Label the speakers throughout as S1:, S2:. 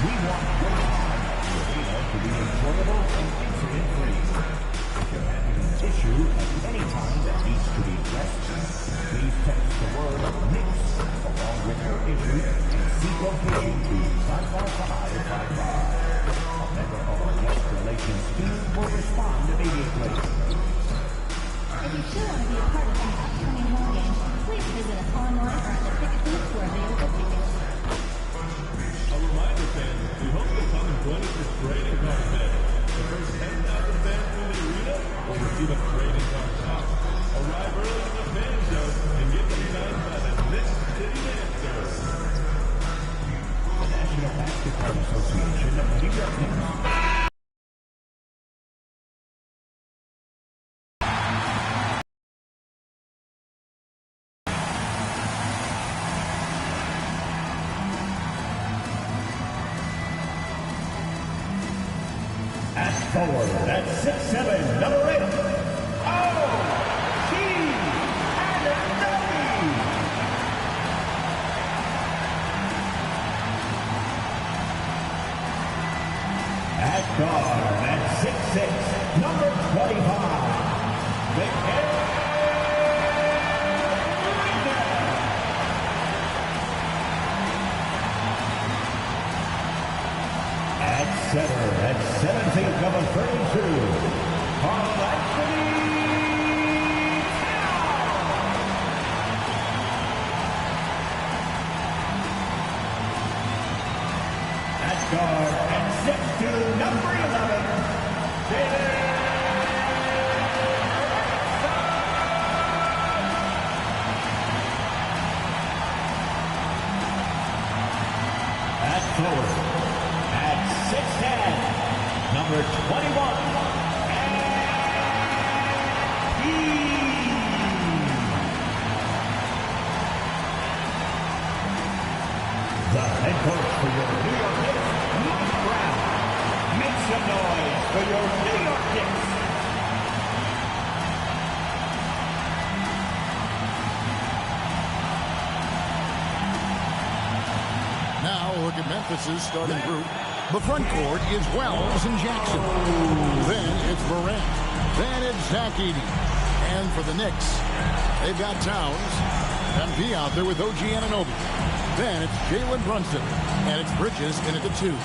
S1: We want your time at the arena to be enjoyable and incident-free. If you're having an issue at any time that needs to be addressed, please text the word "mix" along with your issue and seek location to 55555. A member of our guest relations team will respond immediately.
S2: If you still want to be a part of the upcoming home game, please visit us online or at the ticket booth for available tickets.
S3: A reminder, fans, we hope you'll come and join us for trading card day. The first 10,000 fans in the arena will receive a trading card shop. Arrive early to the fan show and get them signed by the Knicks City Dancers.
S1: The National Basketball Association of New York Knicks. Forward at 6'7", number 8, O.G. Anunoby. At guard at 6'6", number 25, Mikal Bridges. At center at 17, number 32, Karl-Anthony Towns. At guard at 6'2", number 11, David Robinson. At forward at 6'10", number 21, the head coach for your New York Knicks, Mike Brown. Make some noise for your New York Knicks.
S4: Now look at Memphis's starting group. The front court is Wells and Jackson. Then it's Morant. Then it's Zach Edey. And for the Knicks, they've got Towns. MP out there with OG Anunoby. Then it's Jalen Brunson. And it's Bridges in at the 2.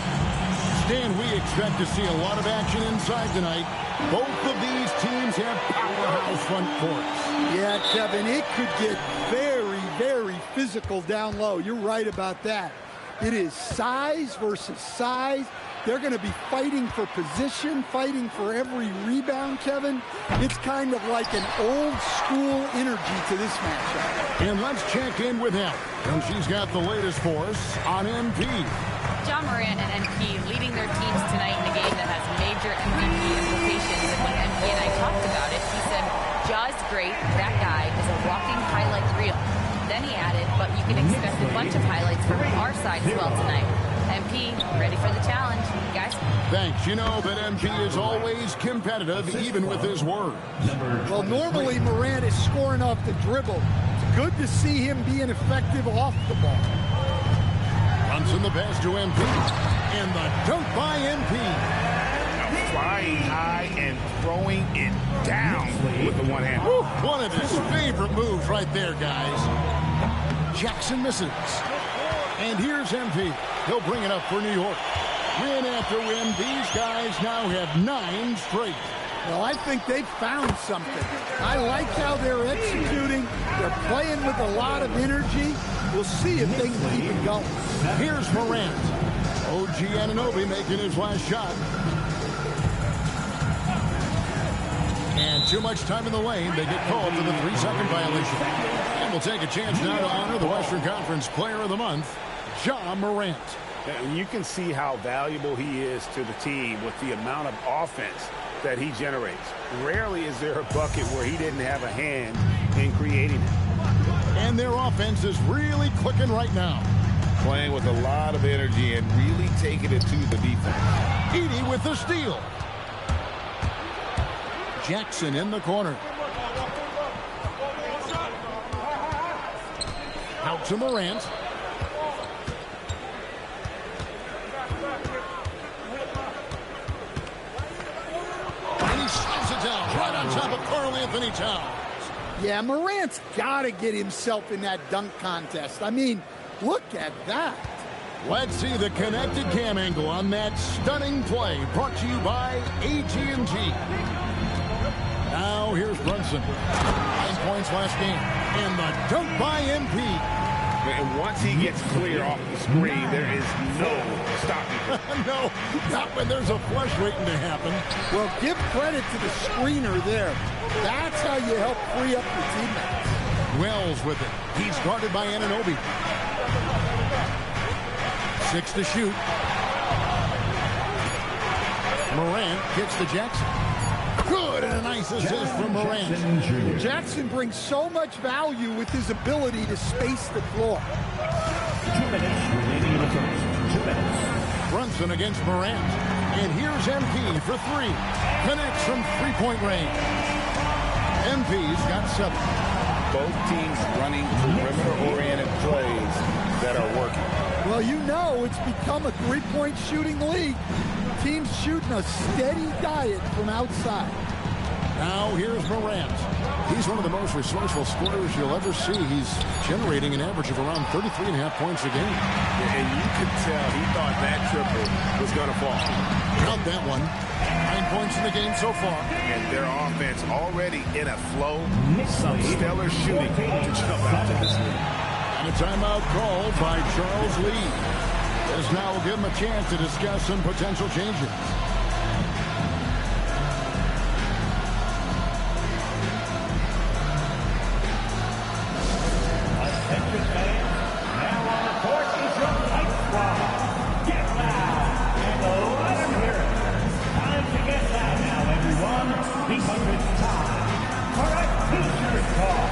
S4: Stan, we expect to see a lot of action inside tonight. Both of these teams have powerhouse front courts.
S5: Yeah, Kevin, it could get very, very physical down low. You're right about that. It is size versus size. They're going to be fighting for position, fighting for every rebound, Kevin. It's kind of like an old school energy to this matchup.
S4: And let's check in with him. And she's got the latest for us on MP.
S6: Ja Morant and MP leading their teams tonight in a game that has major MVP implications. And when MP and I talked about it, he said, Ja's great. That guy is a walking highlight reel. Then he added, but you can expect a bunch of highlights from our side as well tonight. MP, ready for the challenge, guys?
S4: Thanks. You know that MP is always competitive, even with his words.
S5: Well, normally Morant is scoring off the dribble. It's good to see him being effective off the ball.
S4: Brunson the pass to MP. And the dunk by MP.
S7: Flying high and throwing it down with the one hand.
S4: Woo, one of his favorite moves right there, guys. Jackson misses. And here's MP. He'll bring it up for New York. Win after win, these guys now have 9 straight.
S5: Well, I think they've found something. I like how they're executing. They're playing with a lot of energy. We'll see if they can keep it going.
S4: Here's Morant. OG Anunoby making his last shot. And too much time in the lane. They get called for the 3-second violation. And we'll take a chance now to honor the Western Conference Player of the Month, Ja Morant.
S7: And you can see how valuable he is to the team with the amount of offense that he generates. Rarely is there a bucket where he didn't have a hand in creating it.
S4: And their offense is really clicking right now.
S7: Playing with a lot of energy and really taking it to the defense.
S4: Edey with the steal. Jackson in the corner. Out to Morant. Karl-Anthony Towns.
S5: Yeah, Morant's got to get himself in that dunk contest. I mean, look at that.
S4: Let's see the connected cam angle on that stunning play, brought to you by AT&T. Now here's Brunson. 9 points last game. And the dunk by MP.
S7: And once he gets clear off the screen, there is no stopping him.
S4: No, not when there's a flush waiting to happen.
S5: Well, give credit to the screener there. That's how you help free up your teammates.
S4: Wells with it. He's guarded by Anunoby. 6 to shoot. Morant gets to Jackson. Good, and a nice assist from Morant.
S5: Jackson brings so much value with his ability to space the floor.
S1: 2 minutes remaining in the first. 2 minutes.
S4: Brunson against Morant. And here's MP for 3. Connects from three-point range. MP's got 7.
S7: Both teams running perimeter-oriented plays that are working.
S5: Well, you know it's become a three-point shooting league. Teams shooting a steady diet from outside.
S4: Now here's Morant. He's one of the most resourceful scorers you'll ever see. He's generating an average of around 33.5 points a game.
S7: And you could tell he thought that triple was going to fall.
S4: Count that one. 9 points in the game so far.
S7: And their offense already in a flow. Some stellar shooting to jump out to this league.
S4: And a timeout called by Charles Lee. As now will give him a chance to discuss some potential changes.
S1: Attention fans, now on the court is your Fight Squad. Get loud and let them hear it. Time to get loud now, everyone, because it's time for a T-shirt toss.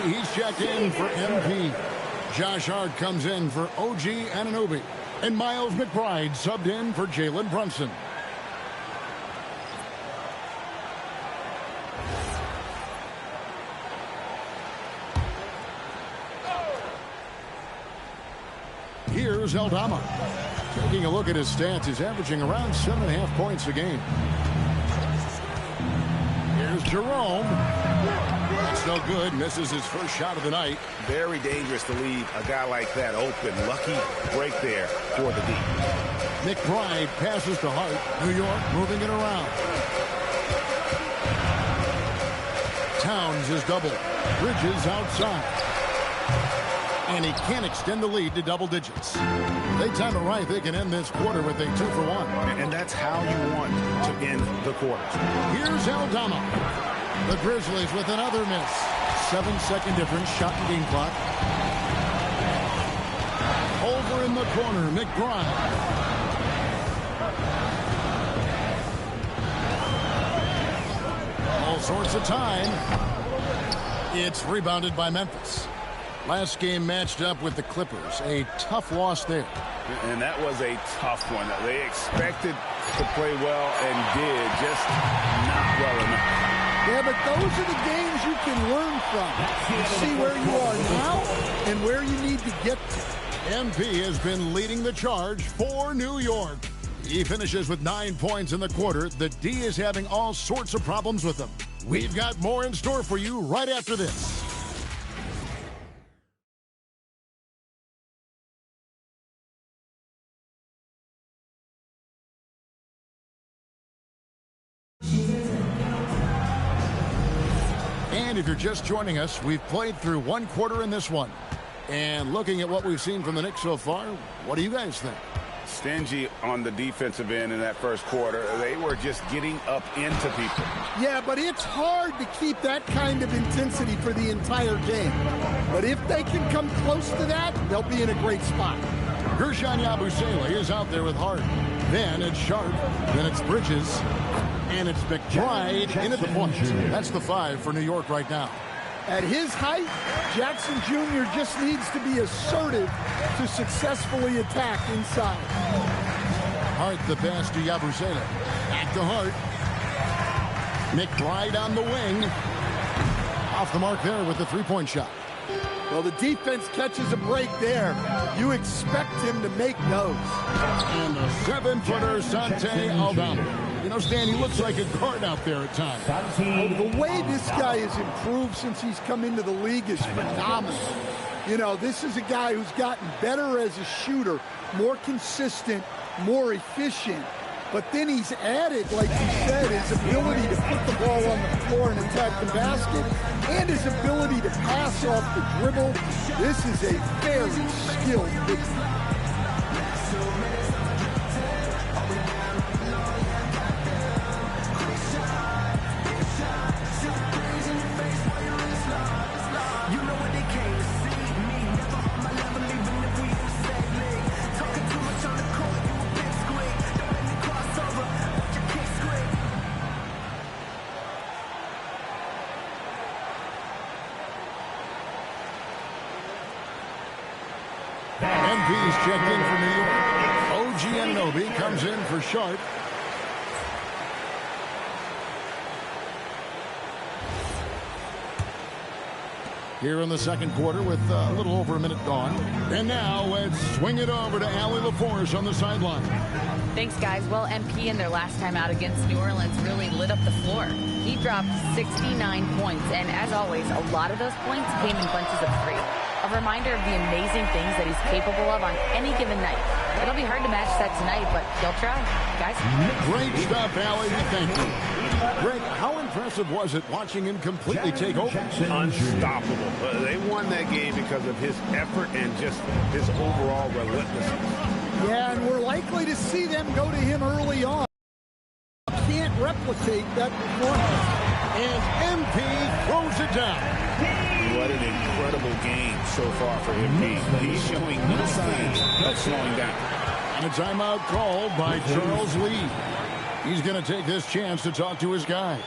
S4: He's checked in for MP. Josh Hart comes in for OG Anunoby. And Miles McBride subbed in for Jalen Brunson. Here's Aldama. Taking a look at his stats, he's averaging around 7.5 points a game. Here's Jerome. It's no good. Misses his first shot of the night.
S7: Very dangerous to leave a guy like that open. Lucky break there for the D.
S4: McBride passes to Hart. New York moving it around. Towns is double. Bridges outside. And he can't extend the lead to double digits. They time it right. They can end this quarter with a 2-for-1.
S7: And that's how you want to end the quarter.
S4: Here's Aldama. The Grizzlies with another miss. 7-second difference. Shot and game clock. Over in the corner, McBride. All sorts of time. It's rebounded by Memphis. Last game matched up with the Clippers. A tough loss there.
S7: And that was a tough one. They expected to play well and did, just not well enough.
S5: Yeah, but those are the games you can learn from. You see where you are now and where you need to get to.
S4: MP has been leading the charge for New York. He finishes with 9 points in the quarter. The D is having all sorts of problems with him. We've got more in store for you right after this. And if you're just joining us, we've played through one quarter in this one. And looking at what we've seen from the Knicks so far, what do you guys think?
S7: Stingy on the defensive end in that first quarter. They were just getting up into people.
S5: Yeah, but it's hard to keep that kind of intensity for the entire game. But if they can come close to that, they'll be in a great spot.
S4: Guerschon Yabusele is out there with Hart. Then it's Sharp. Then it's Bridges. And it's McBride in at the point. That's the 5 for New York right now.
S5: At his height, Jackson Jr. just needs to be assertive to successfully attack inside.
S4: Hart the pass to Yabusele. Back to Hart. McBride on the wing. Off the mark there with the three-point shot.
S5: Well, the defense catches a break there. You expect him to make those.
S4: And the 7-footer, Santi Aldama. You know, Stan, he looks like a guard out there at times.
S5: The way this guy has improved since he's come into the league is phenomenal. You know, this is a guy who's gotten better as a shooter, more consistent, more efficient. But then he's added, like you said, his ability to put the ball on the floor and attack the basket, and his ability to pass off the dribble. This is a very skilled big man.
S4: MP's checked in for New York. OG Anunoby comes in for Sharp. Here in the second quarter with a little over a minute gone. And now let's swing it over to Allie LaForce on the sideline.
S6: Thanks, guys. Well, MP in their last time out against New Orleans really lit up the floor. He dropped 69 points, and as always, a lot of those points came in bunches of 3. A reminder of the amazing things that he's capable of on any given night. It'll be hard to match that tonight, but he'll try. Guys?
S4: Great stuff, Allie. Thank you. Greg, how impressive was it watching him completely take over?
S7: Unstoppable. They won that game because of his effort and just his overall relentlessness.
S5: Yeah, and we're likely to see them go to him early on. Can't replicate that performance.
S4: And MP throws it down.
S7: What an incredible game so far for MP. He's showing no signs of slowing down.
S4: And a timeout called by Charles Lee. He's going to take this chance to talk to his guys.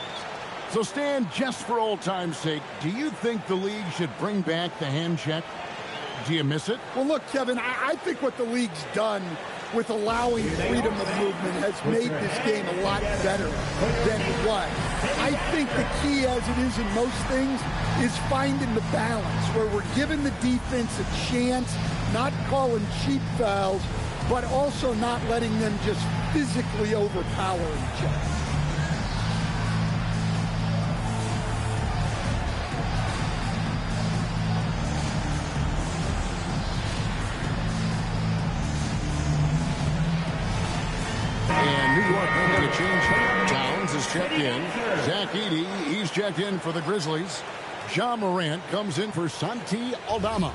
S4: So, Stan, just for old time's sake, do you think the league should bring back the hand check? Do you miss it?
S5: Well, look, Kevin, I think what the league's done with allowing freedom of movement has made this game a lot better than it was. I think the key, as it is in most things, is finding the balance where we're giving the defense a chance, not calling cheap fouls, but also not letting them just physically overpower each other.
S4: And New York making a change. Towns is checked in. Zach Edey, he's checked in for the Grizzlies. Ja Morant comes in for Santi Aldama.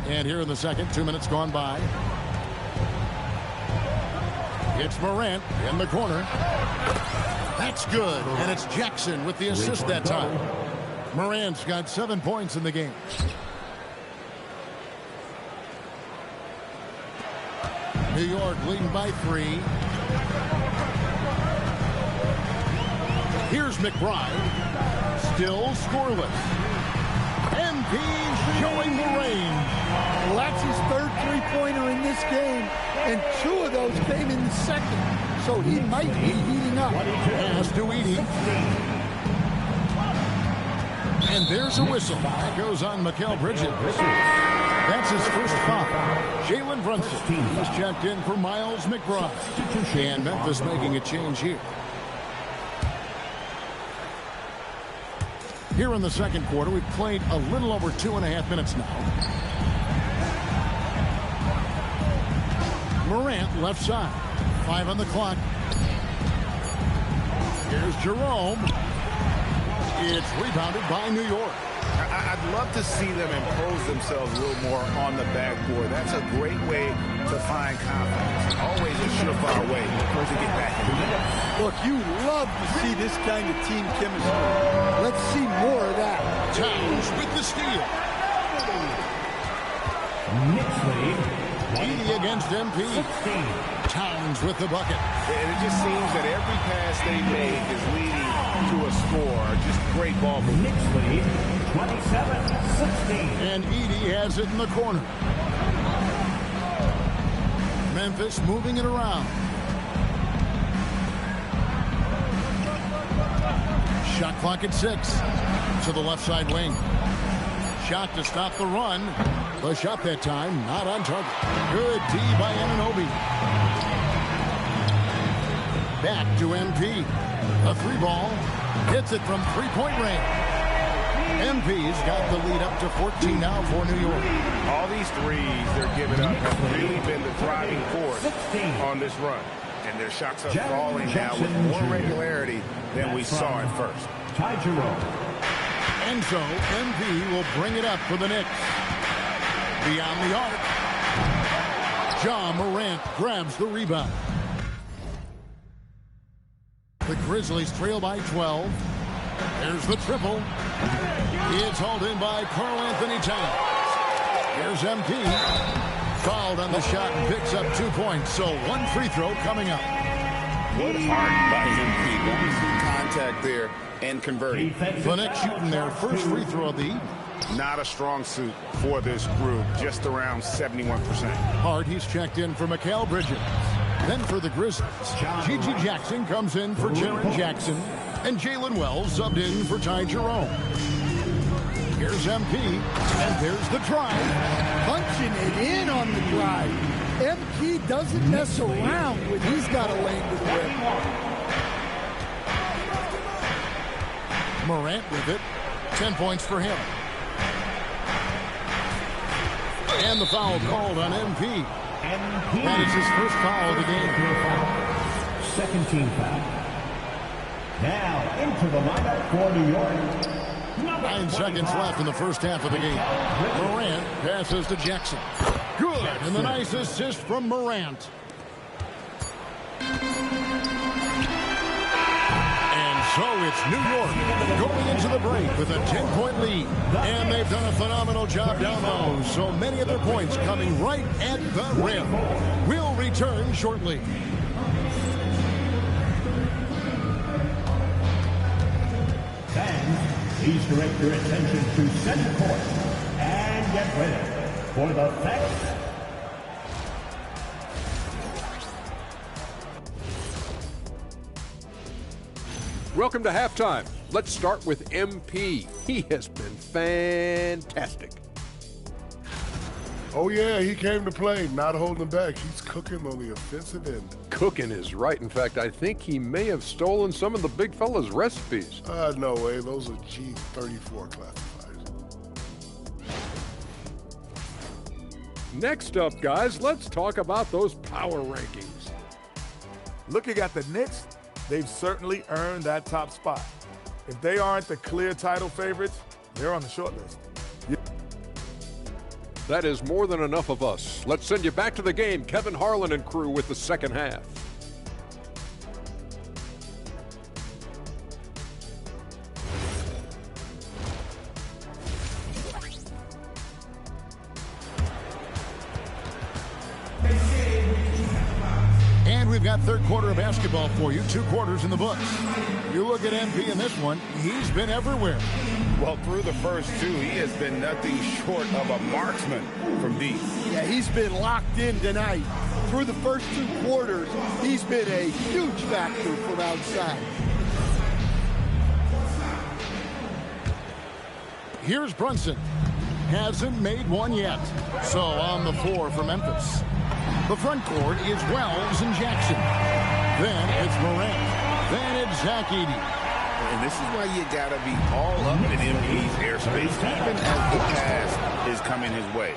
S4: And here in the second, 2 minutes gone by. It's Morant in the corner. That's good. And it's Jackson with the assist that time. Morant's got 7 points in the game. New York leading by 3. Here's McBride. Still scoreless. MP showing the range.
S5: Well, that's his third three-pointer in this game, and 2 of those came in the second. So he might be heating up.
S4: Pass to Edey. And there's a whistle. That goes on Mikal Bridges. That's his first foul. Jalen Brunson. He's checked in for Miles McBride. And Memphis making a change here. Here in the second quarter, we've played a little over 2.5 minutes now. Morant left side. 5 on the clock. Here's Jerome. It's rebounded by New York.
S7: I'd love to see them impose themselves a little more on the backboard. That's a great way to find confidence. Always a surefire way to get back in the game.
S5: Look, you love to see this kind of team chemistry. Let's see more of that.
S4: Towns with the steal.
S1: Knicks lead.
S4: Edey against MP.
S1: 16.
S4: Towns with the bucket.
S7: And it just seems that every pass they make is leading to a score. Just great ball movement.
S1: Knicks lead 27-16.
S4: And Edey has it in the corner. Memphis moving it around. Shot clock at 6. To the left side wing. Shot to stop the run. The shot that time, not on target. Good D by Anunoby. Back to MP. A 3-ball. Hits it from 3-point range. MP's got the lead up to 14 now for New York.
S7: All these threes they're giving up have really been the driving force
S1: 16.
S7: on this run. And their shots are
S1: Jaren
S7: falling now with
S1: Jackson
S7: more
S1: Jr.
S7: regularity than we saw at first.
S1: Ty Jerome.
S4: And so MP will bring it up for the Knicks. Beyond the arc. Ja Morant grabs the rebound. The Grizzlies trail by 12. There's the triple. It's hauled in by Karl-Anthony Towns. Here's MP. Fouled on the shot and picks up 2 points. So 1 free throw coming up.
S7: What hard by MP. Got some contact there and converting.
S4: The Knicks shooting their first free throw of the evening.
S7: Not a strong suit for this group. Just around 71%.
S4: Hard, he's checked in for Mikal Bridges. Then for the Grizzlies, Gigi Jackson comes in for Jaren Jackson. And Jalen Wells subbed in for Ty Jerome. Here's MP, and there's the drive.
S5: Punching it in on the drive. MP doesn't mess around when he's got a lane to the rim.
S4: Morant with it. 10 points for him. And the foul called on MP. That is his first foul of the game.
S1: Second team foul. Now into the lineup for New York.
S4: 9 seconds left in the first half of the game. Morant passes to Jackson. Good, and the nice assist from Morant. And so it's New York going into the break with a 10-point lead. And they've done a phenomenal job down low. So many of their points coming right at the rim. We'll return shortly.
S1: Fans, please direct your attention to center court and get ready for the facts.
S8: Welcome to halftime. Let's start with MP. He has been fantastic.
S9: Oh, yeah, he came to play, not holding back. He's cooking on the offensive end.
S8: Cooking is right. In fact, I think he may have stolen some of the big fella's recipes.
S9: No way. Those are G34 classifiers.
S8: Next up, guys, let's talk about those power rankings.
S10: Looking at the Knicks, they've certainly earned that top spot. If they aren't the clear title favorites, they're on the short list.
S8: That is more than enough of us. Let's send you back to the game. Kevin Harlan and crew with the second half.
S4: And we've got third quarter of basketball for you. 2 quarters in the books. You look at MP in this one, he's been everywhere.
S7: Well, through the first 2, he has been nothing short of a marksman from deep.
S5: Yeah, he's been locked in tonight. Through the first 2 quarters, he's been a huge factor from outside.
S4: Here's Brunson. Hasn't made one yet. So on the floor for Memphis. The front court is Wells and Jackson. Then it's Morant. Then it's Zach Edey.
S7: And this is why you got to be all up in MP's airspace, even as the pass is coming his way.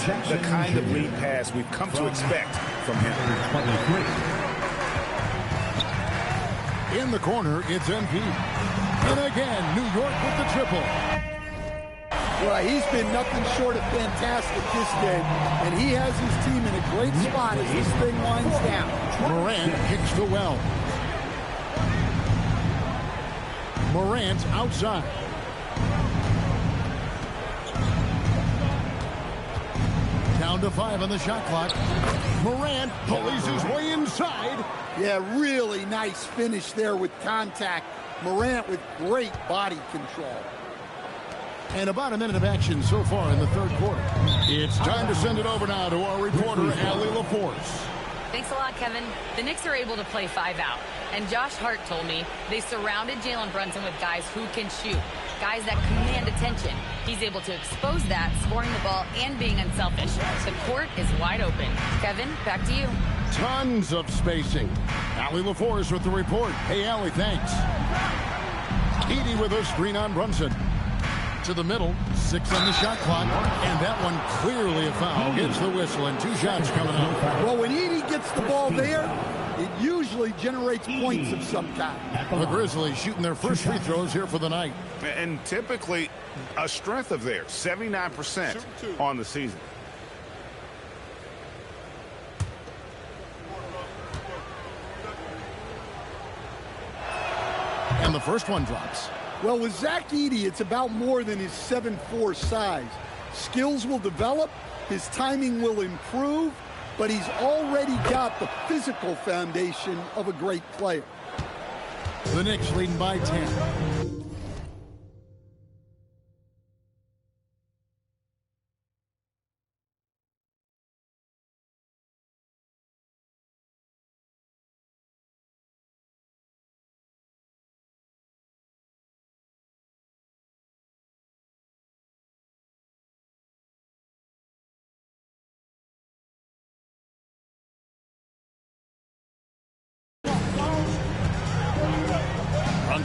S7: That's the kind of lead pass we've come to expect from him.
S1: 23.
S4: In the corner, it's MP. And again, New York with the triple.
S5: Well, he's been nothing short of fantastic this game, and he has his team in a great spot as this thing winds down.
S4: Morant kicks to well. Morant outside. Down to 5 on the shot clock. Morant pulleys his way inside.
S5: Yeah, really nice finish there with contact. Morant with great body control.
S4: And about a minute of action so far in the third quarter. It's time to send it over now to our reporter, Allie LaForce.
S6: Thanks a lot, Kevin. The Knicks are able to play 5 out. And Josh Hart told me they surrounded Jalen Brunson with guys who can shoot, guys that command attention. He's able to expose that, scoring the ball and being unselfish. The court is wide open. Kevin, back to you.
S4: Tons of spacing. Allie LaForce with the report. Hey, Allie, thanks. Edey with a screen on Brunson. To the middle, 6 on the shot clock, and that one clearly a foul. Gets the whistle, and 2 shots coming up.
S5: Well, when Edey gets the ball there, it usually generates points of some kind.
S4: The Grizzlies shooting their first free throws here for the night.
S7: And typically a strength of theirs, 79% on the season.
S4: And the first one drops.
S5: Well, with Zach Edey, it's about more than his 7'4" size. Skills will develop, his timing will improve, but he's already got the physical foundation of a great player.
S4: The Knicks leading by 10.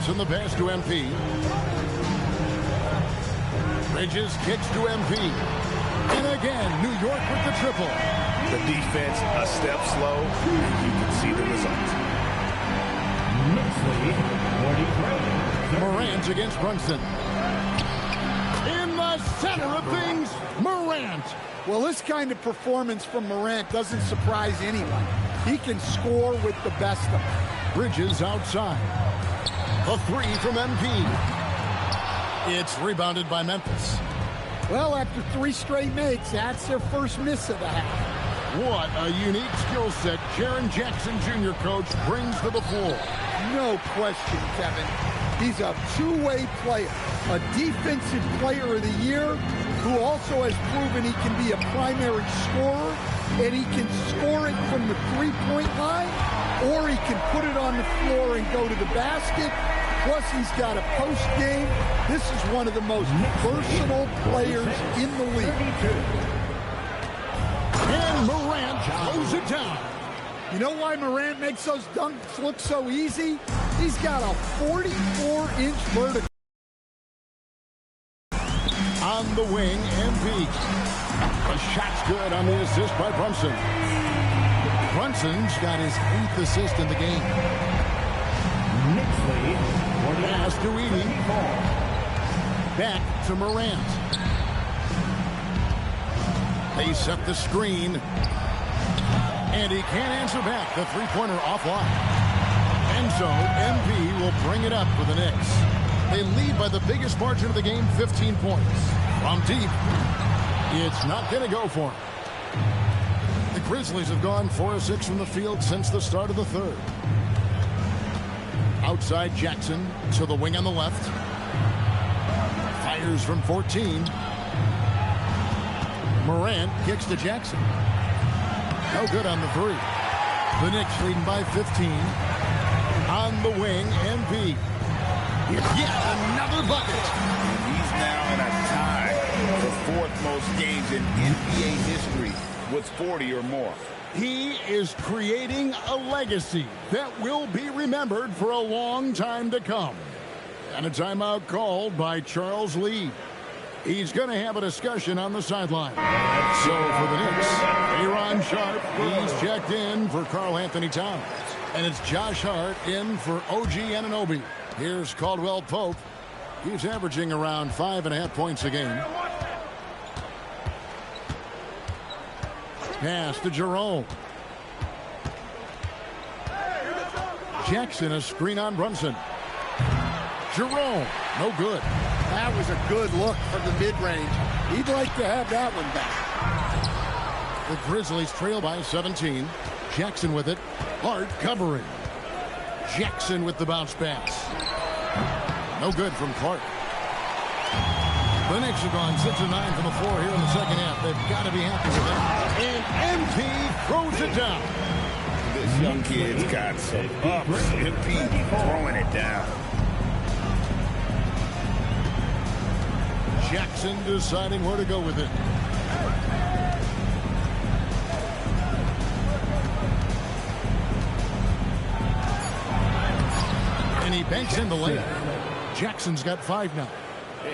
S4: Brunson the pass to MP. Bridges kicks to MP. And again, New York with the triple.
S7: The defense a step slow, and you can see the results.
S1: Knicks lead 43.
S4: Morant against Brunson. In the center of things, Morant.
S5: Well, this kind of performance from Morant doesn't surprise anyone. He can score with the best of them.
S4: Bridges outside. A 3 from MP. It's rebounded by Memphis.
S5: Well, after 3 straight makes, that's their first miss of the half.
S4: What a unique skill set Jaren Jackson Jr. coach brings to the floor.
S5: No question, Kevin. He's a two-way player, a defensive player of the year who also has proven he can be a primary scorer, and he can score it from the three-point line, or he can put it on the floor and go to the basket. Plus, he's got a post game. This is one of the most versatile players in the league.
S4: And Morant throws it down.
S5: You know why Morant makes those dunks look so easy? He's got a 44-inch vertical.
S4: On the wing, MP. The shot's good on the assist by Brunson. Brunson's got his 8th assist in the game.
S1: Knicks lead
S4: Pass to Edey. Back to Morant. They set the screen. And he can't answer back. The three-pointer offline. And so MP will bring it up for the Knicks. They lead by the biggest margin of the game, 15 points. From deep, it's not going to go for him. The Grizzlies have gone 4 of 6 from the field since the start of the third. Outside Jackson to the wing on the left. Fires from 14. Morant kicks to Jackson. No good on the 3. The Knicks leading by 15. On the wing, MP. Yet another bucket.
S7: And he's now in a tie for 4th most games in NBA history with 40 or more.
S4: He is creating a legacy that will be remembered for a long time to come. And a timeout called by Charles Lee. He's going to have a discussion on the sideline. So for the Knicks, Aaron Sharp, he's checked in for Karl Anthony Towns. And it's Josh Hart in for OG Anunoby. Here's Caldwell Pope. He's averaging around 5.5 points a game. Pass to Jerome. Jackson, a screen on Brunson. Jerome, no good.
S5: That was a good look from the mid-range. He'd like to have that one back.
S4: The Grizzlies trail by 17. Jackson with it. Hart covering. Jackson with the bounce pass. No good from Clark. The Knicks have gone 6 of 9 from the floor here in the second half. They've got to be happy with that. And MP throws it down.
S7: This young kid's got some ups. MP throwing it down.
S4: Jackson deciding where to go with it. And he banks in the lane. Jackson's got 5 now.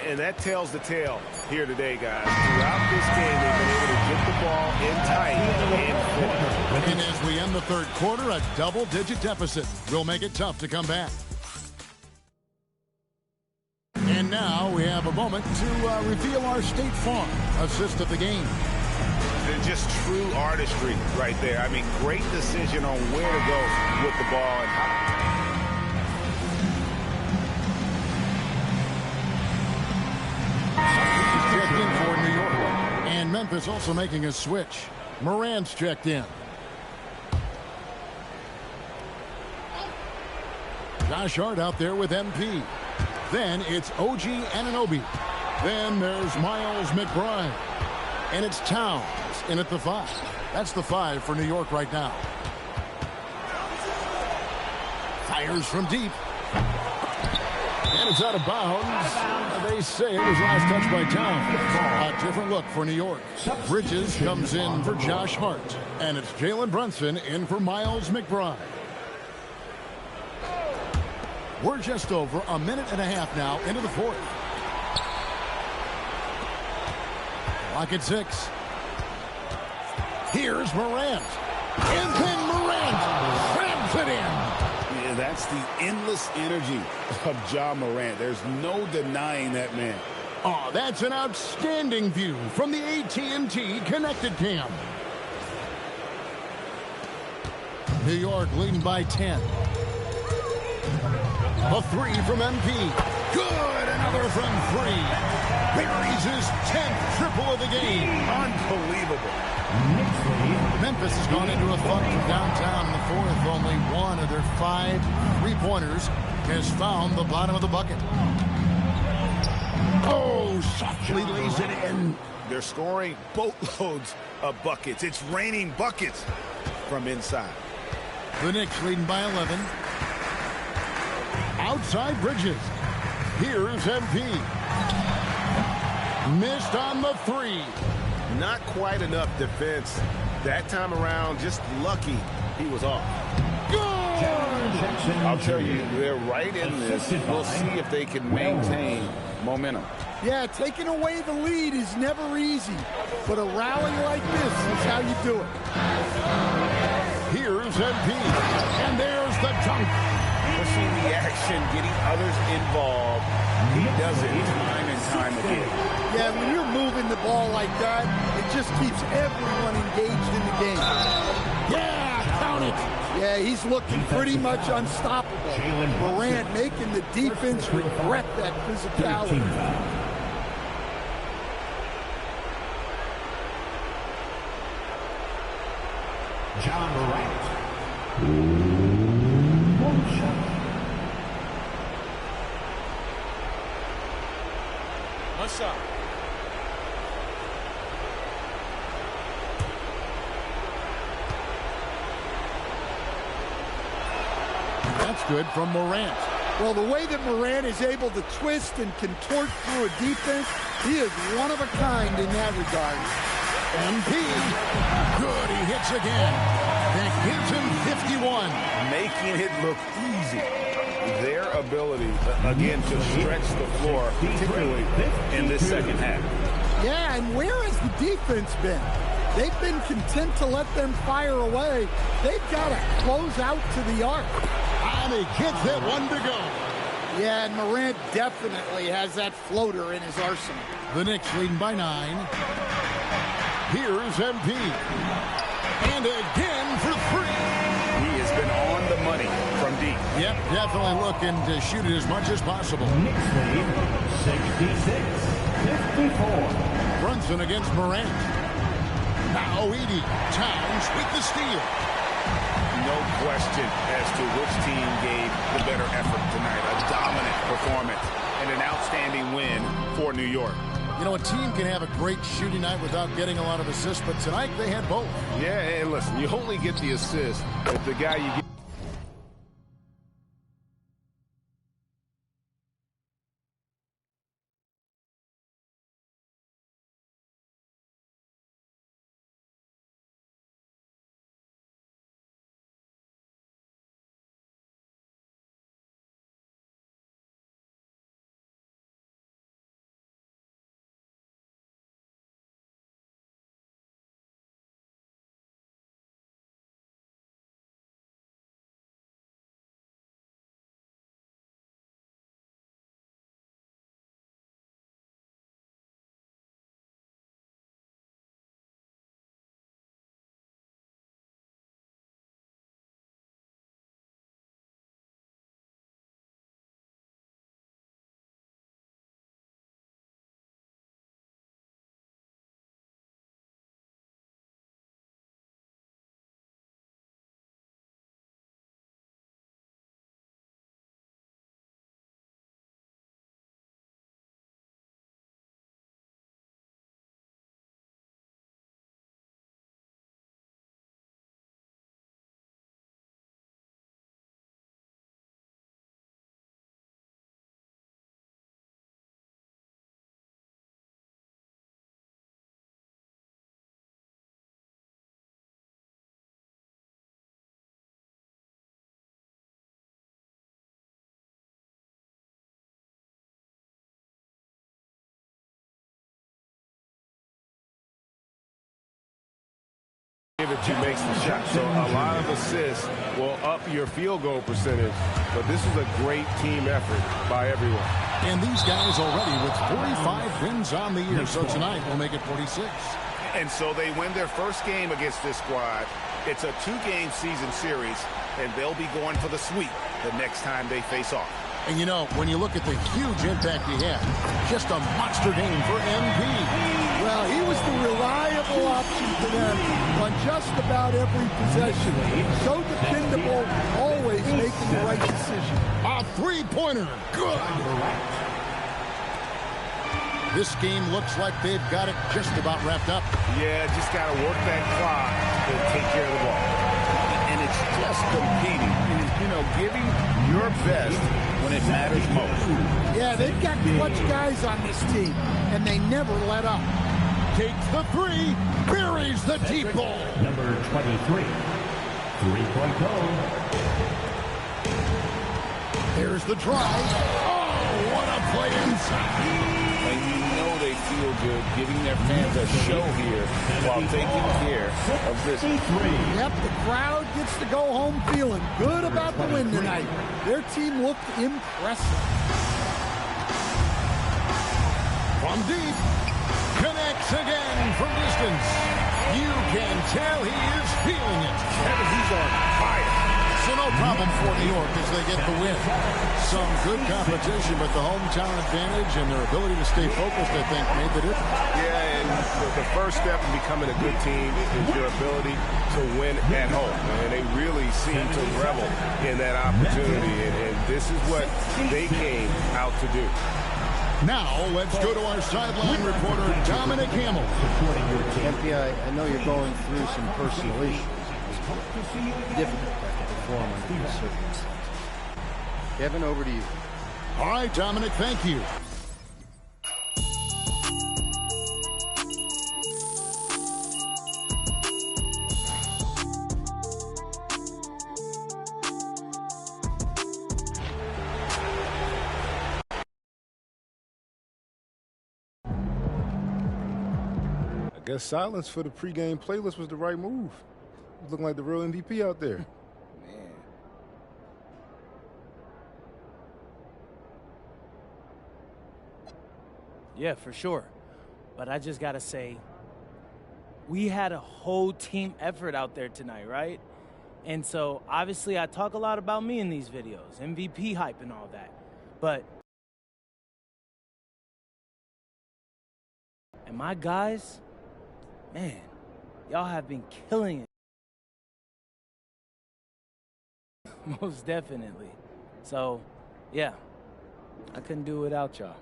S7: And that tells the tale here today, guys. Throughout this game, they've been able to get the ball in tight and finish.
S4: And as we end the third quarter, a double-digit deficit will make it tough to come back. And now we have a moment to reveal our State Farm assist of the game.
S7: They're just true artistry right there. I mean, great decision on where to go with the ball and how.
S4: Checked in for New York. And Memphis also making a switch. Morant's checked in. Josh Hart out there with MP. Then it's OG Anunoby. Then there's Miles McBride. And it's Towns in at the 5. That's the 5 for New York right now. Fires from deep. And it's out of bounds. They say it was last touched by Towns. A different look for New York. Bridges comes in for Josh Hart. And it's Jalen Brunson in for Miles McBride. We're just over a minute and a half now into the fourth. Clock at 6. Here's Morant. And then Morant grabs it in.
S7: Yeah, that's the endless energy of Ja Morant. There's no denying that man.
S4: Oh, that's an outstanding view from the AT&T Connected Cam. New York leading by 10. A 3 from MP. Good. Another from 3. Buries his 10th triple of the game.
S7: Unbelievable.
S4: Memphis has gone into a funk from downtown in the fourth. Only one of their 5 3-pointers has found the bottom of the bucket. Oh, softly lays it in.
S7: They're scoring boatloads of buckets. It's raining buckets from inside.
S4: The Knicks leading by 11. Outside Bridges. Here's MP. Missed on the 3.
S7: Not quite enough defense that time around. Just lucky he was off.
S4: Good!
S7: I'll tell you, they're right in this. We'll see if they can maintain momentum.
S5: Yeah, taking away the lead is never easy. But a rally like this is how you do it.
S4: Here's MP. And there's the dunk.
S7: We're seeing the action, getting others involved. He does it time and time again.
S5: Yeah, when you're moving the ball like that, it just keeps everyone engaged in the game.
S4: Yeah, count it.
S5: Yeah, he's looking pretty much unstoppable. Morant making the defense regret that physicality.
S1: Ja Morant.
S3: One shot.
S4: That's good from Morant.
S5: Well, the way that Morant is able to twist and contort through a defense, he is one of a kind in that regard.
S4: MP. Good, he hits again. That gives him 51.
S7: Making it look easy. their ability, again, to stretch the floor, particularly in this second half.
S5: Yeah, and where has the defense been? They've been content to let them fire away. They've got to close out to the arc.
S4: And he gets it, one to go.
S5: Yeah, and Morant definitely has that floater in his arsenal.
S4: The Knicks leading by 9. Here's MP. And again for 3.
S7: He has been on the money from deep.
S4: Yep, definitely looking to shoot it as much as possible.
S1: Knicks lead 66-54.
S4: Brunson against Morant. Now Edey. Towns with the steal.
S7: No question as to which team gave the better effort tonight. A dominant performance and an outstanding win for New York.
S4: You know, a team can have a great shooting night without getting a lot of assists, but tonight they had both.
S7: Yeah, and listen, you only get the assist if the guy you get. That you makes the shot. So a lot of assists will up your field goal percentage, but this is a great team effort by everyone.
S4: And these guys already with 45 wins on the year, so tonight will make it 46.
S7: And so they win their first game against this squad. It's a 2-game season series, and they'll be going for the sweep the next time they face off.
S4: And you know, when you look at the huge impact he had, just a monster game for MP.
S5: Well, he was the reliable option for them on just about every possession. So dependable, always making the right decision.
S4: A three-pointer, good. This game looks like they've got it just about wrapped up.
S7: Yeah, just got to work that clock and take care of the ball. And it's just competing, you know, giving your best when it matters most.
S5: Yeah, they've got clutch guys on this team, and they never let up.
S4: Takes the 3, buries the deep ball.
S1: Number 23, 3-point goal.
S4: There's the drive. Oh, what a play inside.
S7: And you know they feel good giving their fans a show here while taking care of business.
S5: Yep, the crowd gets to go home feeling good about the win tonight. Their team looked impressive.
S4: From deep, connects again from distance. You can tell he is feeling it.
S7: He's on fire.
S4: So no problem for New York as they get the win. Some good competition, but the hometown advantage and their ability to stay focused, I think, made the difference.
S7: Yeah, and the first step in becoming a good team is your ability to win at home. And they really seem to revel in that opportunity, and this is what they came out to do.
S4: Now, let's go to our sideline reporter, Dominic Hamill.
S11: MP, I know you're going through some personal issues. It's difficult to perform under these circumstances. Kevin, over to you.
S4: All right, Dominic, thank you.
S9: Guess silence for the pregame playlist was the right move. Looking like the real MVP out there.
S12: Man.
S13: Yeah, for sure. But I just got to say, we had a whole team effort out there tonight, right? And so, obviously, I talk a lot about me in these videos, MVP hype and all that. But, and my guys, man, y'all have been killing it. Most definitely. So, yeah, I couldn't do it without y'all.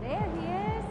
S2: There he is.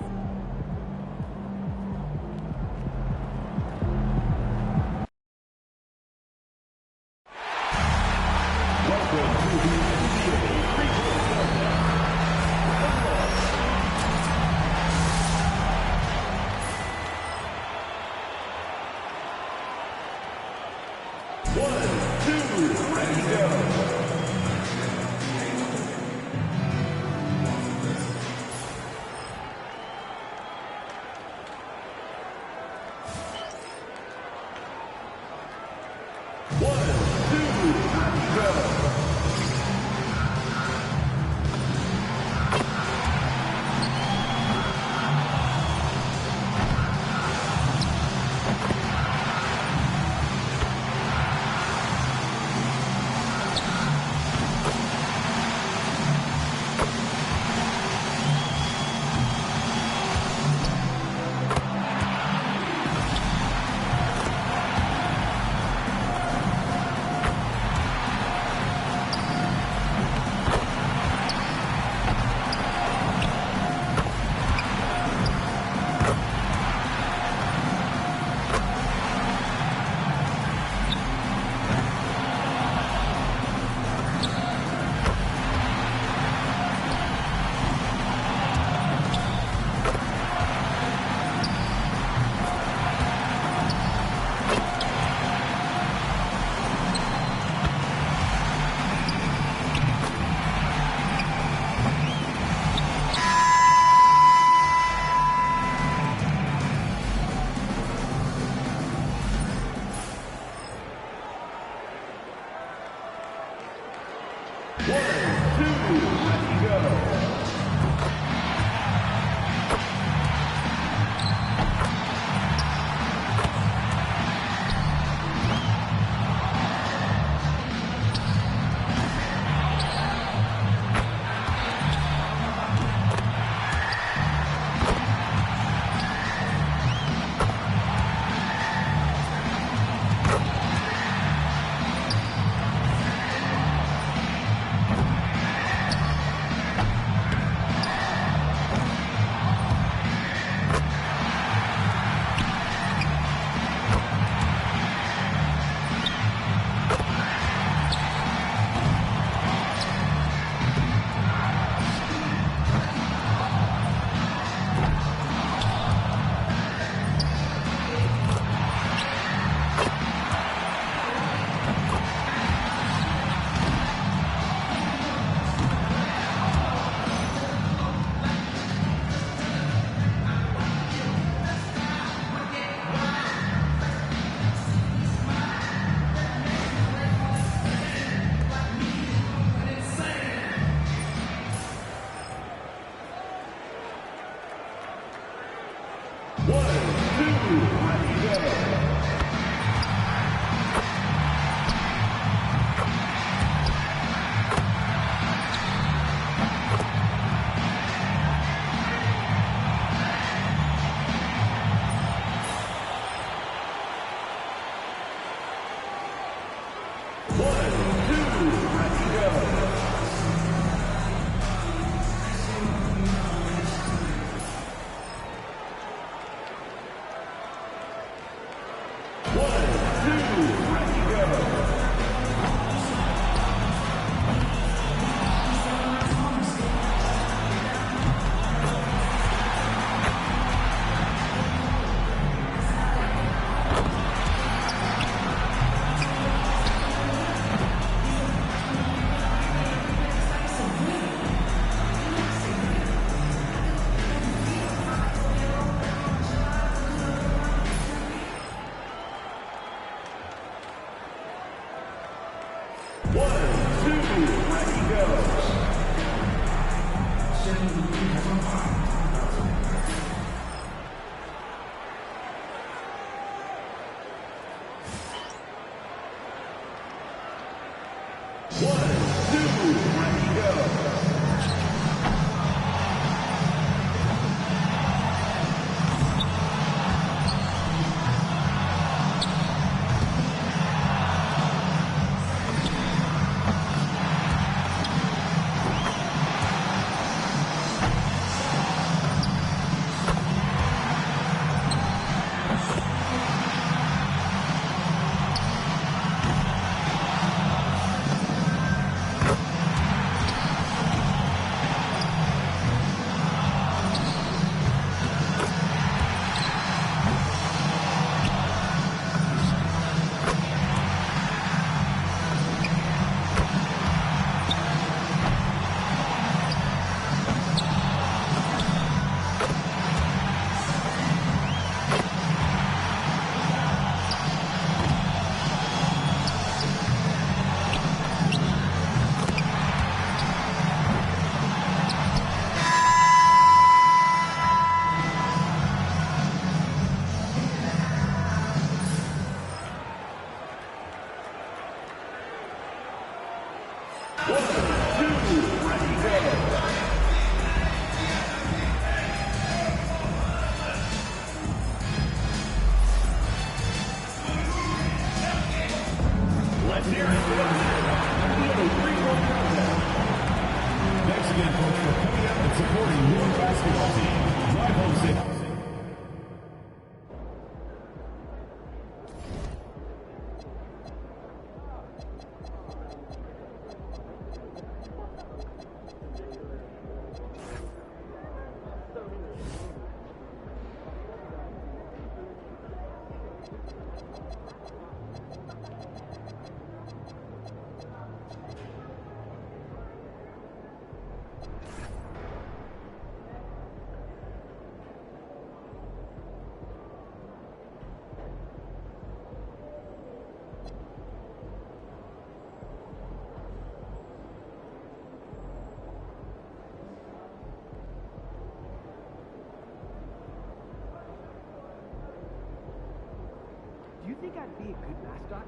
S12: Do you think I'd be a good mascot?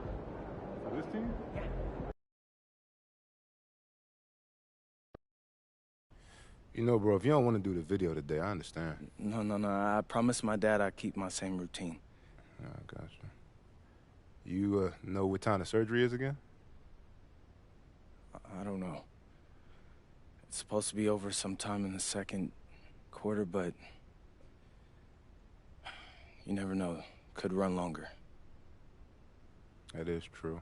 S14: For this team?
S12: Yeah.
S7: You know, bro, if you don't want to do the video today, I understand.
S13: No. I promised my dad I'd keep my same routine.
S7: I gotcha. You know what time the surgery is again?
S13: I don't know. It's supposed to be over sometime in the second quarter, but you never know. Could run longer.
S7: That is true.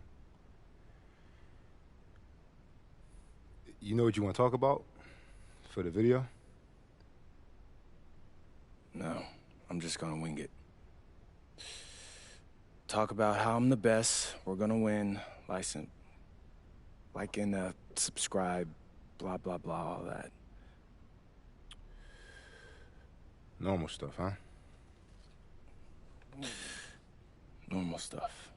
S7: You know what you want to talk about for the video?
S13: No, I'm just gonna wing it. Talk about how I'm the best, we're gonna win, like and subscribe, blah, blah, blah, all that.
S7: Normal stuff, huh?
S13: Normal stuff.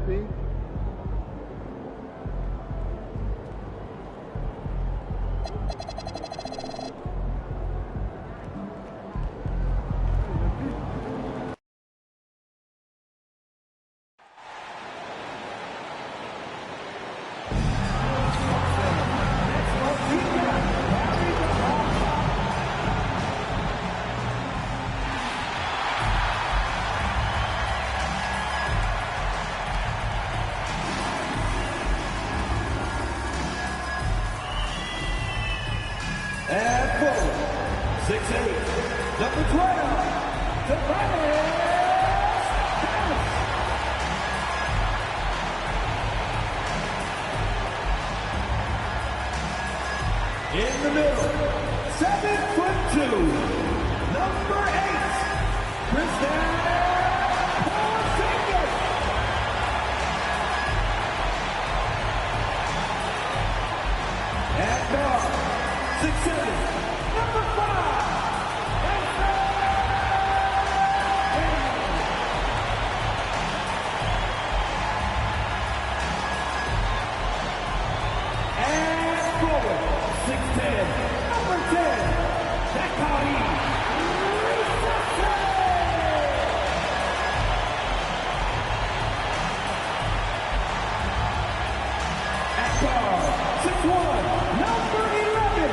S5: MP.
S1: And forward, 6'8", number 12, Tobias Harris. In the middle, 7'2", number 8, Kristaps Porzingis. At guard, 6'7", number 5, and forward, 6'10", number 10, Zaccharie Risache. At guard, 6'1", number 11,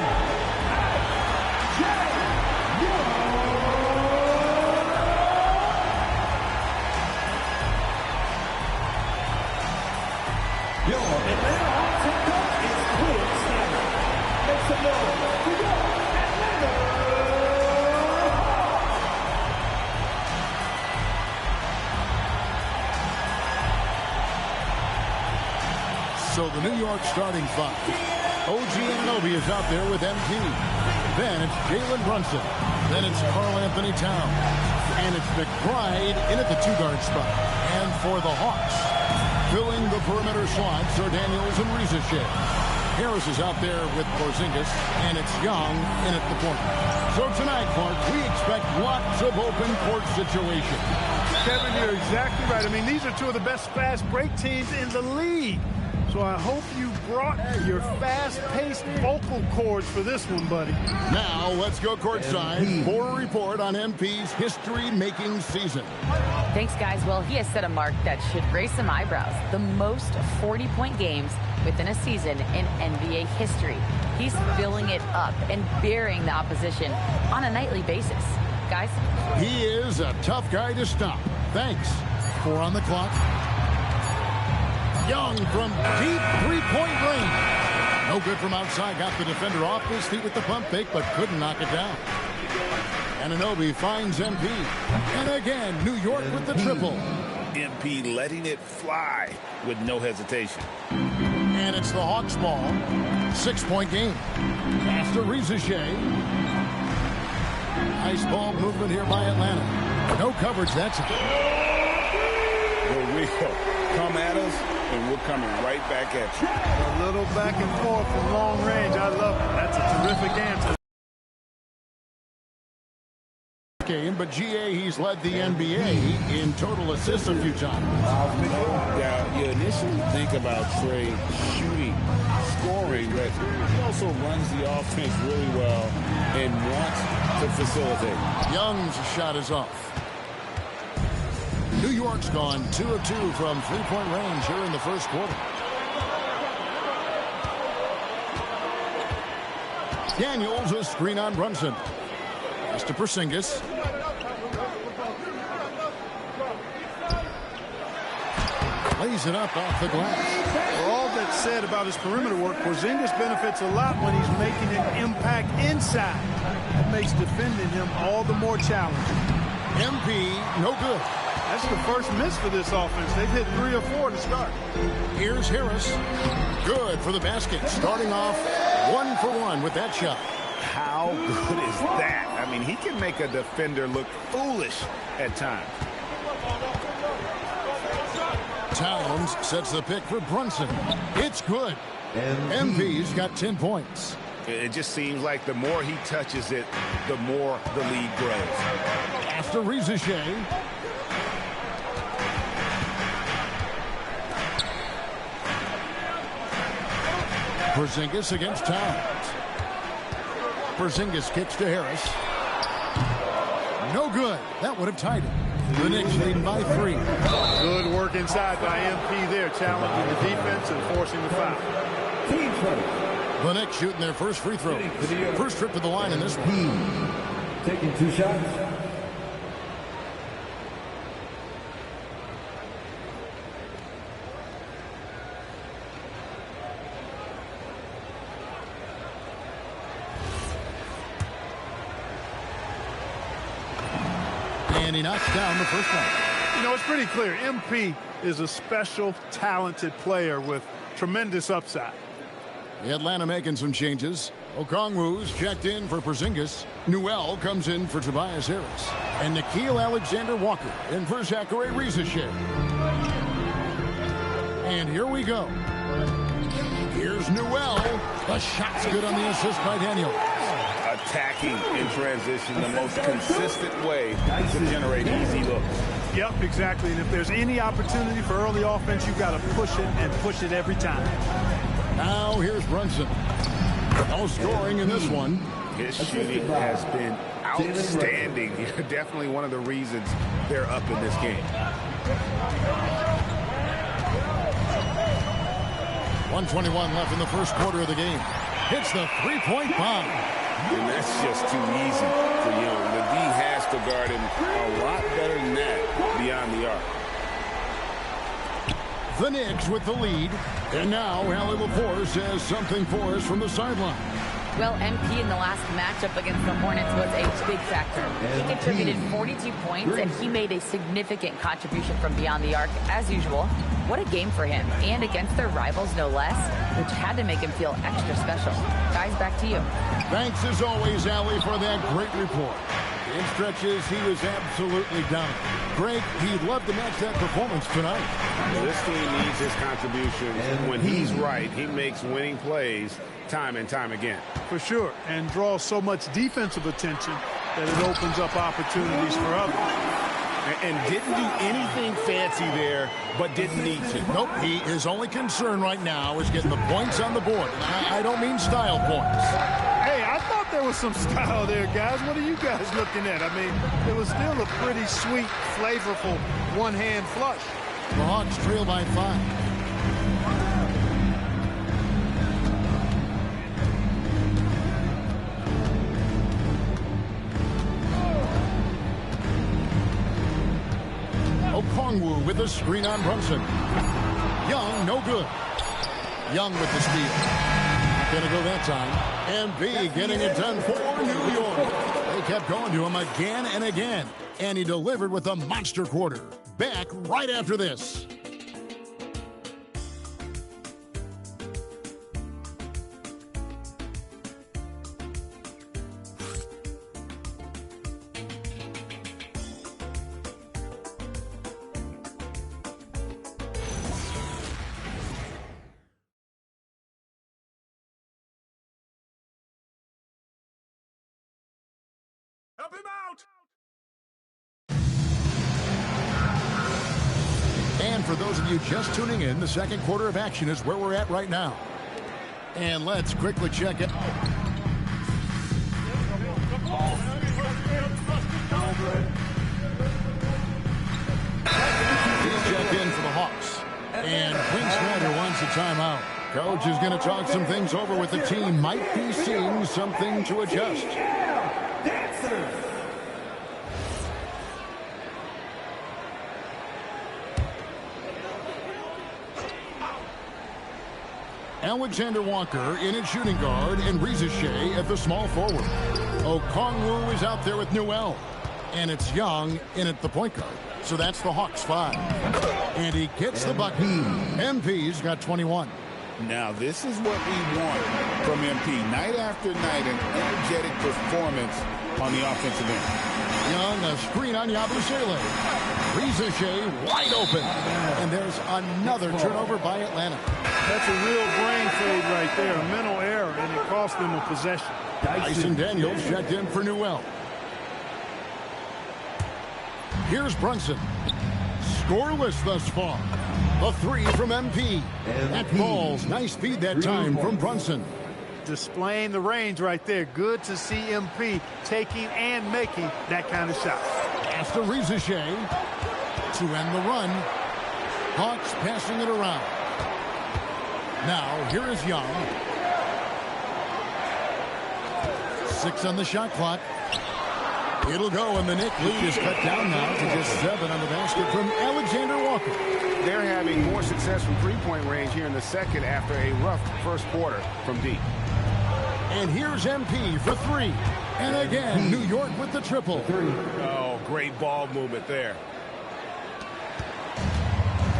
S1: your Atlanta Hawks head coach is Quinn Snyder. Make some noise for your Atlanta Hawks.
S4: So the New York starting five. OG Anunoby is out there with MP. Then it's Jalen Brunson. Then it's Karl Anthony Towns. And it's McBride in at the two-guard spot. And for the Hawks, filling the perimeter slots are Daniels and Risache. Harris is out there with Porzingis, and it's Young in at the point. So tonight, Clark, we expect lots of open court situations.
S14: Kevin, you're exactly right. I mean, these are two of the best fast break teams in the league. So I hope you brought your fast-paced vocal cords for this one, buddy.
S4: Now let's go courtside for a report on MP's history-making season.
S6: Thanks, guys. Well, he has set a mark that should raise some eyebrows. The most 40-point games within a season in NBA history. He's filling it up and burying the opposition on a nightly basis. Guys?
S4: He is a tough guy to stop. Thanks. 4 on the clock. Young from deep three-point range. No good from outside. Got the defender off his feet with the pump fake, but couldn't knock it down. Anunoby finds MP. And again, New York with the triple.
S15: MP letting it fly with no hesitation.
S4: And it's the Hawks ball. 6-point game. Pass to Risache. Nice ball movement here by Atlanta. No coverage, that's it.
S15: Here we go. Come at us, and we're coming right back at you.
S14: A little back and forth from long range. I love it. That's a terrific answer.
S4: Game, but GA, he's led the NBA in total assists a few times.
S15: Yeah, you initially think about Trey shooting, scoring, but he also runs the offense really well and wants to facilitate.
S4: Young's shot is off. New York's gone 2 of 2 from three-point range here in the first quarter. Daniels, a screen on Brunson. Pass to Porzingis. Lays it up off the glass.
S14: For all that's said about his perimeter work, Porzingis benefits a lot when he's making an impact inside. That makes defending him all the more challenging.
S4: MP, no good.
S14: That's the first miss for this offense. They've hit 3 or 4 to start.
S4: Here's Harris. Good for the basket. Starting off 1 for 1 with that shot.
S15: How good is that? I mean, he can make a defender look foolish at times.
S4: Towns sets the pick for Brunson. It's good. MP's got 10 points.
S15: It just seems like the more he touches it, the more the league grows. After
S4: Risache. Porzingis against Towns. Porzingis kicks to Harris. No good. That would have tied it. The Knicks leading by 3.
S14: Good work inside by MP there, challenging the defense and forcing the foul.
S4: The Knicks shooting their first free throw. First trip to the line in this one.
S1: Taking 2 shots.
S4: And he knocks down the first one.
S14: You know, it's pretty clear. MP is a special, talented player with tremendous upside.
S4: The Atlanta making some changes. Okongwu's checked in for Porzingis. Newell comes in for Tobias Harris. And Nickeil Alexander-Walker in for Zachary Risacher. And here we go. Here's Newell. The shot's good on the assist by Daniel.
S7: Attacking in transition, the most consistent way to generate easy looks.
S14: Yep, exactly. And if there's any opportunity for early offense, you've got to push it and push it every time.
S4: Now here's Brunson. No scoring in this one.
S7: His shooting has been outstanding. Definitely one of the reasons they're up in this game.
S4: 1:21 left in the first quarter of the game. Hits the three-point bomb.
S7: And that's just too easy for Young. The D has to guard him a lot better than that beyond the arc.
S4: The Knicks with the lead. And now Allie LaForce has something for us from the sideline.
S6: Well, MP in the last matchup against the Hornets was a big factor. He contributed 42 points, and he made a significant contribution from beyond the arc, as usual. What a game for him, and against their rivals, no less, which had to make him feel extra special. Guys, back to you.
S4: Thanks, as always, Allie, for that great report. In stretches, he was absolutely dominant. Greg, he'd love to match that performance tonight.
S7: This team needs his contributions. When he's right, he makes winning plays time and time again.
S14: For sure, and draws so much defensive attention that it opens up opportunities for others.
S7: And didn't do anything fancy there, but didn't need to.
S4: Nope, his only concern right now is getting the points on the board. I don't mean style points.
S14: Hey, I thought there was some style there, guys. What are you guys looking at? I mean, it was still a pretty sweet, flavorful one-hand flush.
S4: The Hawks trail by 5. Okongwu with the screen on Brunson. Young, no good. Young with the steal. Not gonna go that time. MB getting it done for New York. They kept going to him again and again. And he delivered with a monster quarter. Back right after this.
S14: Help him out!
S4: And for those of you just tuning in, the second quarter of action is where we're at right now. And let's quickly check it. He's checked in for the Hawks. And Quinn Snyder wants a timeout. Coach is going to talk some things over with the team. Might be seeing something to adjust. Alexander Walker in at shooting guard and Risacher at the small forward. Okongwu is out there with Newell. And it's Young in at the point guard. So that's the Hawks 5. And he gets the bucket. MP's got 21.
S15: Now, this is what we want from MP. Night after night, an energetic performance on the offensive end.
S4: Young, a screen on Yabusele. Risacher wide open. And there's another turnover by Atlanta.
S14: That's a real brain fade right there, a mental error, and it cost them a possession.
S4: Dyson Daniels checked in for Newell. Here's Brunson. Scoreless thus far. A three from MP. That falls. Nice speed that time from Brunson.
S14: Displaying the range right there. Good to see MP taking and making that kind of shot.
S4: After Rizachet to end the run. Hawks passing it around. Now, here is Young. 6 on the shot clock. It'll go, and the Knick lead is cut down now to just 7 on the basket from Alexander Walker.
S7: They're having more success from three-point range here in the second after a rough first quarter from deep.
S4: And here's MP for 3. And again, New York with the triple.
S7: Oh, great ball movement there.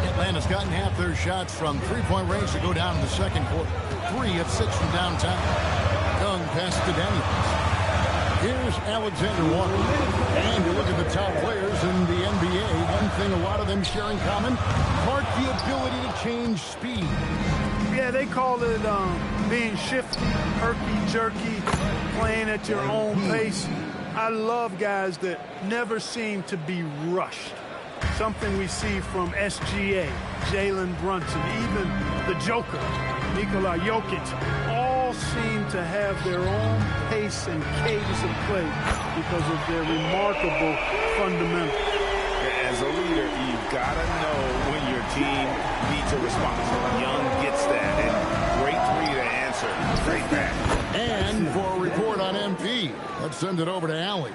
S4: Atlanta's gotten half their shots from three-point range to go down in the second quarter. 3 of 6 from downtown. Young pass to Daniels. Here's Alexander Walker. And you look at the top players in the NBA, one thing a lot of them share in common, part the ability to change speed.
S14: Yeah, they call it being shifty, herky-jerky, playing at your own pace. I love guys that never seem to be rushed. Something we see from SGA, Jalen Brunson, even the Joker, Nikola Jokic, all seem to have their own pace and cadence of play because of their remarkable fundamentals.
S7: As a leader, you've got to know when your team needs a response. Young gets that, and great three to answer. Great back.
S4: And for a report on MP, let's send it over to Allie.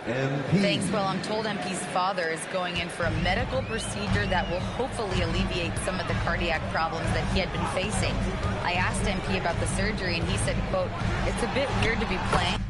S6: Thanks. Well, I'm told MP's father is going in for a medical procedure that will hopefully alleviate some of the cardiac problems that he had been facing. I asked MP about the surgery, and he said, quote, "It's a bit weird to be playing."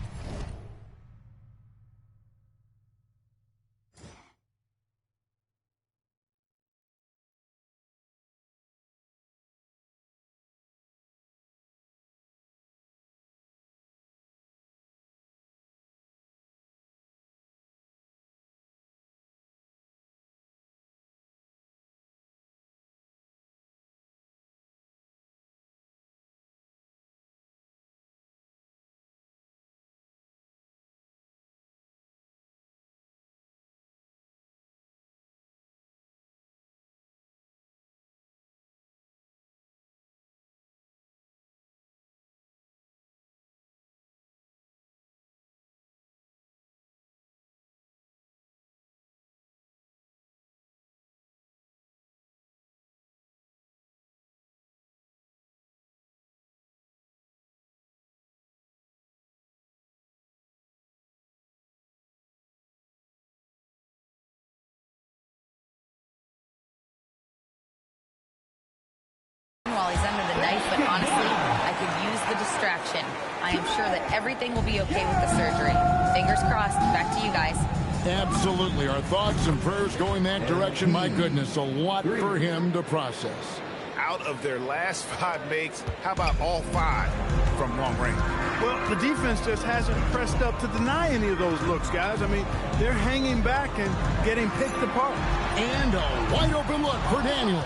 S6: While he's under the knife, but honestly, I could use the distraction. I am sure that everything will be okay with the surgery. Fingers crossed. Back to you guys.
S4: Absolutely. Our thoughts and prayers going that direction. My goodness, a lot for him to process.
S7: Out of their last 5 makes, how about all 5 from long range?
S14: Well, the defense just hasn't pressed up to deny any of those looks, guys. I mean, they're hanging back and getting picked apart.
S4: And a wide open look for Daniels.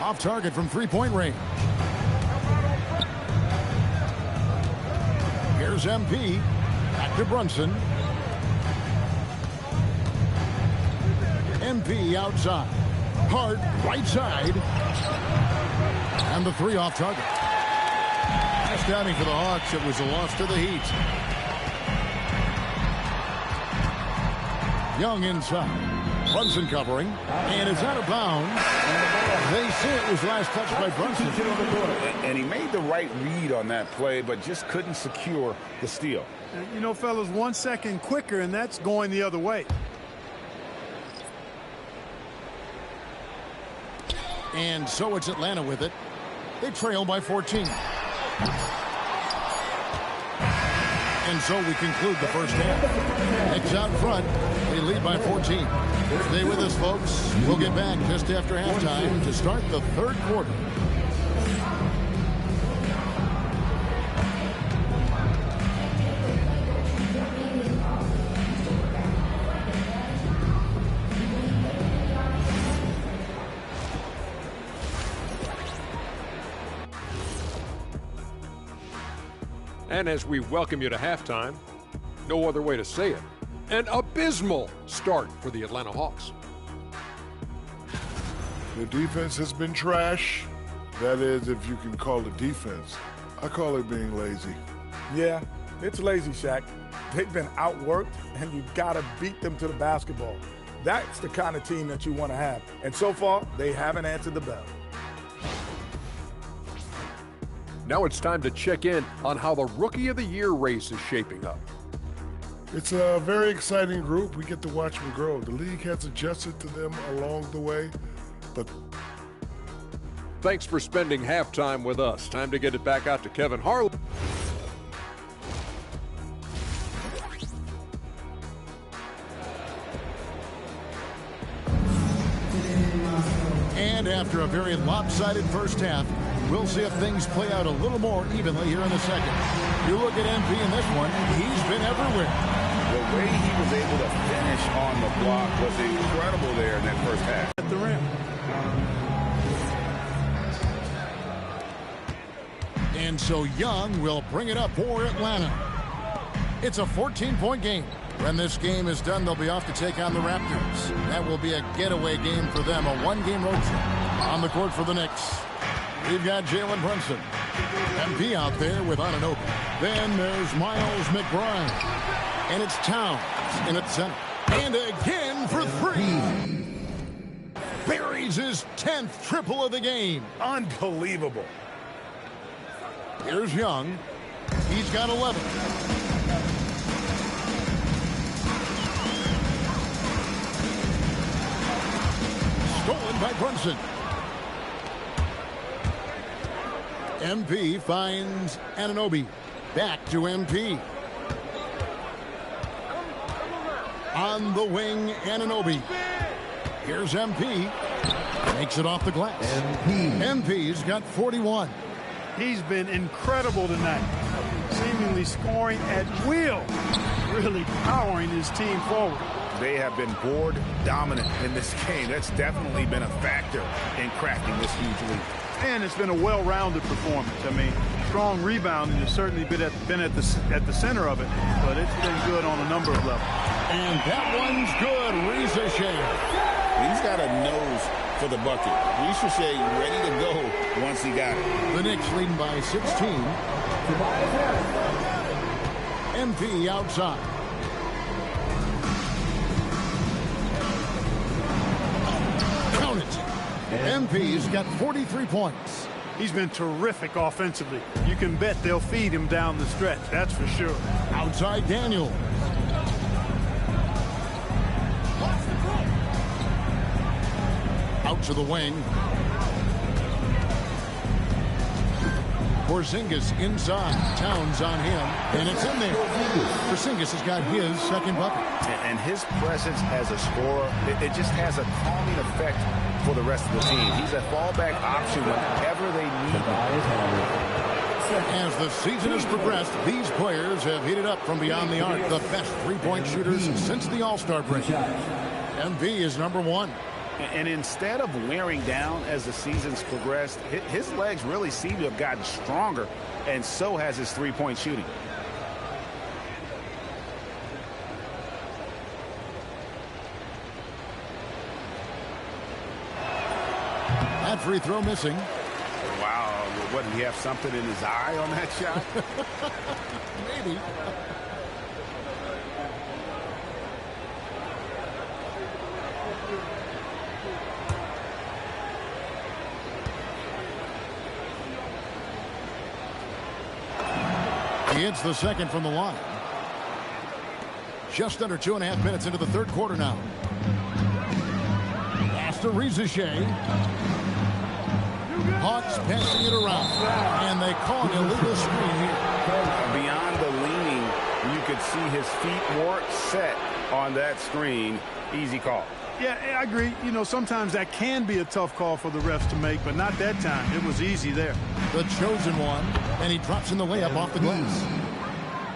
S4: Off target from three-point range. Here's MP. Back to Brunson. MP outside. Hart right side. And the 3 off target. Nice downing for the Hawks. It was a loss to the Heat. Young inside. Brunson covering, and it's out of bounds. They say it was last touched by Brunson.
S15: And he made the right read on that play, but just couldn't secure the steal.
S14: You know, fellas, 1 second quicker, and that's going the other way.
S4: And so it's Atlanta with it. They trail by 14. And so we conclude the first half. Knicks out front. They lead by 14. Stay with us, folks. We'll get back just after halftime to start the third quarter.
S8: And as we welcome you to halftime, no other way to say it, an abysmal start for the Atlanta Hawks.
S9: The defense has been trash. That is, if you can call it defense. I call it being lazy.
S10: Yeah, it's lazy, Shaq. They've been outworked, and you've got to beat them to the basketball. That's the kind of team that you want to have. And so far, they haven't answered the bell.
S8: Now it's time to check in on how the Rookie of the Year race is shaping up.
S9: It's a very exciting group. We get to watch them grow. The league has adjusted to them along the way, but
S8: thanks for spending halftime with us. Time to get it back out to Kevin Harlan.
S4: And after a very lopsided first half, we'll see if things play out a little more evenly here in the second. You look at MP in this one, he's been everywhere.
S15: The way he was able to finish on the block was incredible there in that first half.
S14: At the rim.
S4: And so Young will bring it up for Atlanta. It's a 14-point game. When this game is done, they'll be off to take on the Raptors. That will be a getaway game for them, a one-game road trip. On the court for the Knicks, we've got Jalen Brunson. MP out there with Anunoby. Then there's Miles McBride. And it's Towns in at center. And again for three. Buries his 10th triple of the game.
S10: Unbelievable.
S4: Here's Young. He's got 11. Stolen by Brunson. MP finds Anunoby. Back to MP. On the wing, Anunoby. Here's MP. Makes it off the glass. MP's got 41.
S14: He's been incredible tonight. Seemingly scoring at will. Really powering his team forward.
S15: They have been board dominant in this game. That's definitely been a factor in crafting this huge lead.
S14: And it's been a well-rounded performance. I mean, strong rebounding has certainly been at the center of it, but it's been good on a number of levels.
S4: And that one's good. Risa Shea.
S15: He's got a nose for the bucket. Risa Shea ready to go once he got it.
S4: The Knicks leading by 16. MP outside. Count it. MP's got 43 points.
S14: He's been terrific offensively. You can bet they'll feed him down the stretch. That's for sure.
S4: Outside Daniel. Out to the wing. Porzingis inside. Towns on him. And it's in there. Porzingis has got his second bucket.
S15: And his presence as a scorer, it just has a calming effect for the rest of the team. He's a fallback option whenever they need him.
S4: As the season has progressed, these players have heated up from beyond the arc. The best three-point shooters since the All-Star break. MV is number one.
S15: And instead of wearing down as the season's progressed, his legs really seem to have gotten stronger, and so has his three-point shooting.
S4: That free throw missing.
S15: Wow, what, did he have something in his eye on that shot?
S4: Maybe. He hits the second from the line. Just under 2.5 minutes into the third quarter now. Pass to Risa Shea. Hawks passing it around. And they call an illegal screen here.
S15: Beyond the leaning, you could see his feet more set on that screen. Easy call.
S14: Yeah, I agree. You know, sometimes that can be a tough call for the refs to make, but not that time. It was easy there.
S4: The chosen one, and he drops in the layup off the glass.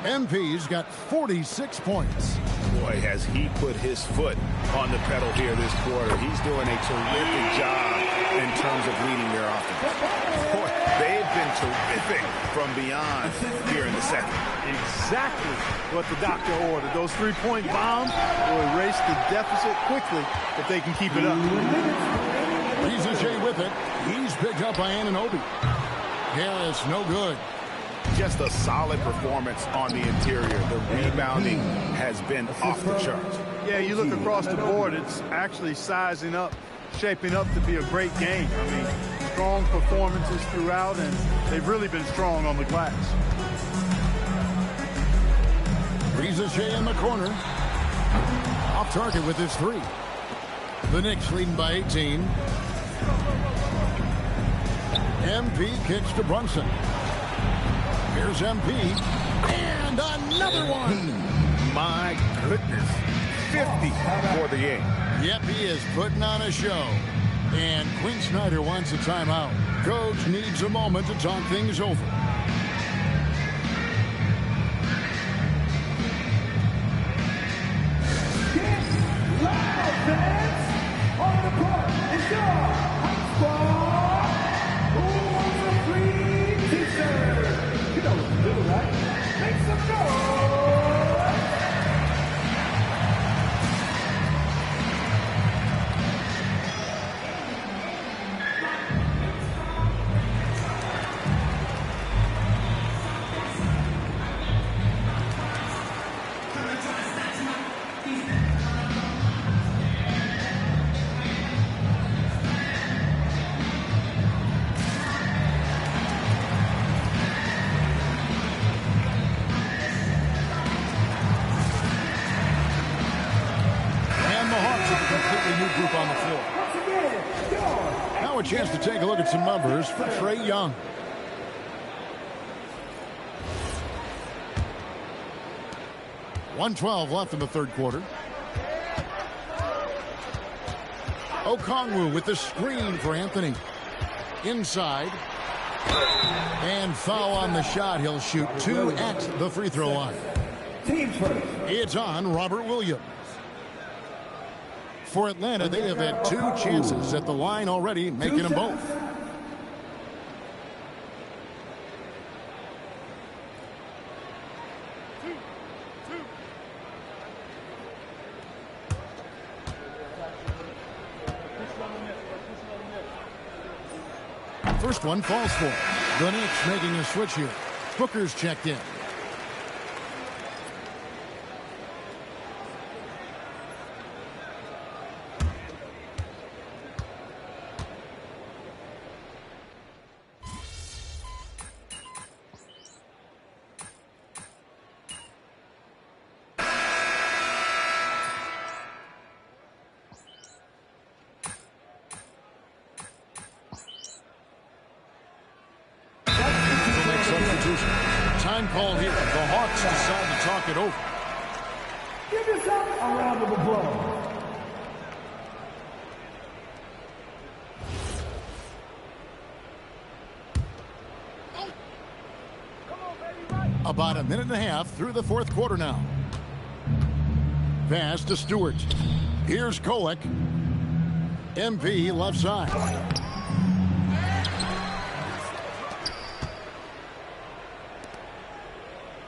S4: MP's got 46 points.
S15: Boy, has he put his foot on the pedal here this quarter. He's doing a terrific job in terms of leading their offense. Boy, they've been terrific from beyond here in the second.
S14: Exactly what the doctor ordered. Those three-point bombs will erase the deficit quickly if they can keep it up.
S4: Rizachet with it. He's picked up by Anunoby. Harris, no good.
S15: Just a solid performance on the interior. The rebounding has been off the charts.
S14: Yeah, you look across the board, it's actually sizing up, shaping up to be a great game. I mean, strong performances throughout, and they've really been strong on the glass.
S4: Rizachet in the corner. Off target with his three. The Knicks leading by 18. MP kicks to Brunson. Here's MP. And another one.
S15: My goodness. 50 for the game.
S4: Yep, he is putting on a show. And Quinn Snyder wants a timeout. Coach needs a moment to talk things over.
S1: On the court is your Hot Squad. Who wants a free t-shirt? You know what to do, right? Make some noise.
S4: Group on the floor. Now a chance to take a look at some numbers for Trae Young. .112 left in the third quarter. Okongwu with the screen for Anthony. Inside. And foul on the shot. He'll shoot 2 at the free throw line. It's on Robert Williams. For Atlanta, they have had 2 chances at the line already, making them both. First one falls for. The Knicks making a switch here. Booker's checked in. Time call here. The Hawks decide to talk it over.
S1: Give yourself a round of applause.
S4: About a minute and a half through the fourth quarter now. Pass to Stewart. Here's Kolek. MP left side.